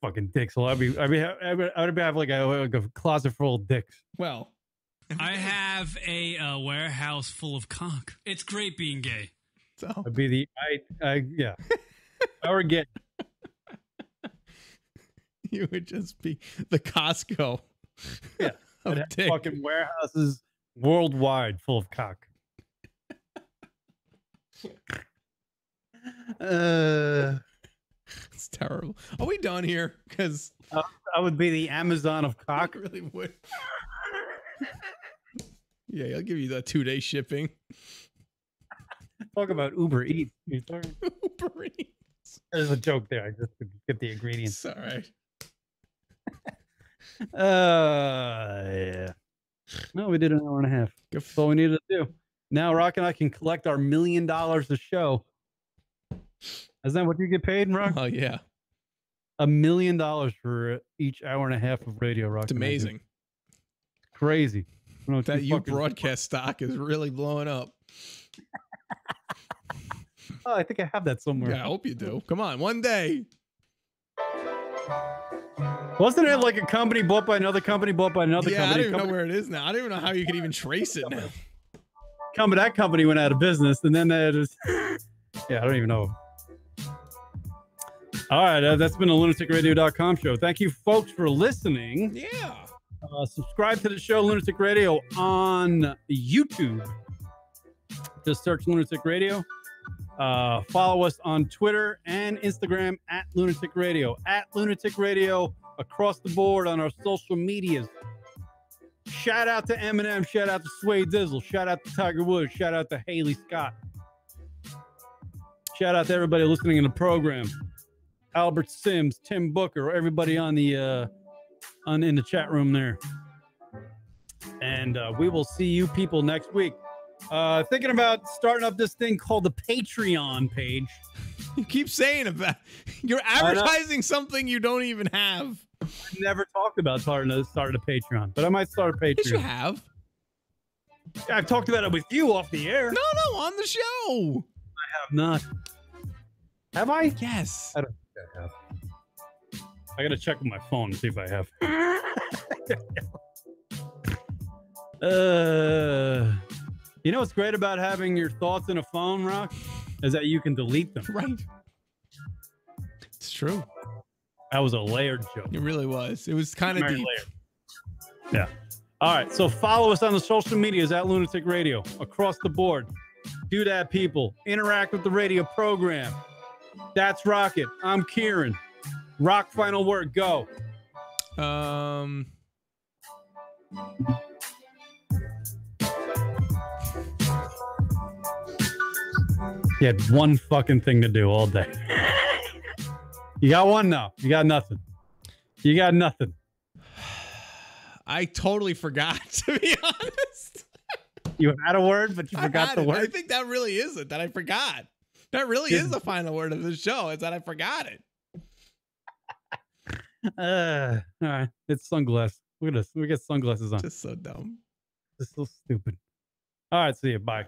fucking dicks. So I'd have like a closet full of dicks. Well, I have a warehouse full of cock. It's great being gay. So I'd be yeah. I would get. You would just be the Costco. Yeah. Fucking warehouses worldwide full of cock. It's terrible. Are we done here? Because I would be the Amazon of cock. I really would. Yeah, I'll give you the 2-day shipping. Talk about Uber Eats. Uber Eats. There's a joke there. I just could get the ingredients. It's all right. Yeah. No, we did an hour and a half. That's all we needed to do. Now Rock and I can collect our $1 million a show. Isn't that what you get paid, Rock? Oh yeah. $1 million for each hour and a half of radio, Rock. It's amazing. Crazy. That you broadcast stock is really blowing up. Oh, I think I have that somewhere. Yeah, I hope you do. Come on, one day. Wasn't it like a company bought by another company bought by another company? I don't even know where it is now. I don't even know how you could even trace it now. That company went out of business, and then they just... Yeah, I don't even know. All right, that's been a lunaticradio.com show. Thank you, folks, for listening. Yeah. Subscribe to the show, Lunatic Radio, on YouTube. Just search Lunatic Radio. Follow us on Twitter and Instagram at Lunatic Radio. At Lunatic Radio across the board on our social medias. Shout out to Eminem. Shout out to Sway Dizzle. Shout out to Tiger Woods. Shout out to Haley Scott. Shout out to everybody listening in the program. Albert Sims, Tim Booker, everybody on the in the chat room there. And we will see you people next week. Thinking about starting up this thing called the Patreon page. You keep saying about you're advertising something you don't even have. I never talked about starting a Patreon, but I might start a Patreon. Yes, you have. Yeah, I've talked about it with you off the air. No, on the show. I have not. Have I? Yes. I don't think I have. I gotta check with my phone and see if I have. You know what's great about having your thoughts in a phone, Rock? Is that you can delete them. Right. It's true. That was a layered joke. It really was. It was kind of deep. Layered. Yeah. All right. So follow us on the social medias at Lunatic Radio across the board. Do that, people. Interact with the radio program. That's Rocket. I'm Kieran. Rock, final word. Go. You had one fucking thing to do all day. You got one now. You got nothing. You got nothing. I totally forgot, to be honest. You had a word, but you forgot the word? I think that really is it, that I forgot. That really is the final word of the show, is that I forgot it. All right. It's sunglasses. Look at this. We got sunglasses on. Just so dumb. It's so stupid. All right. See you. Bye.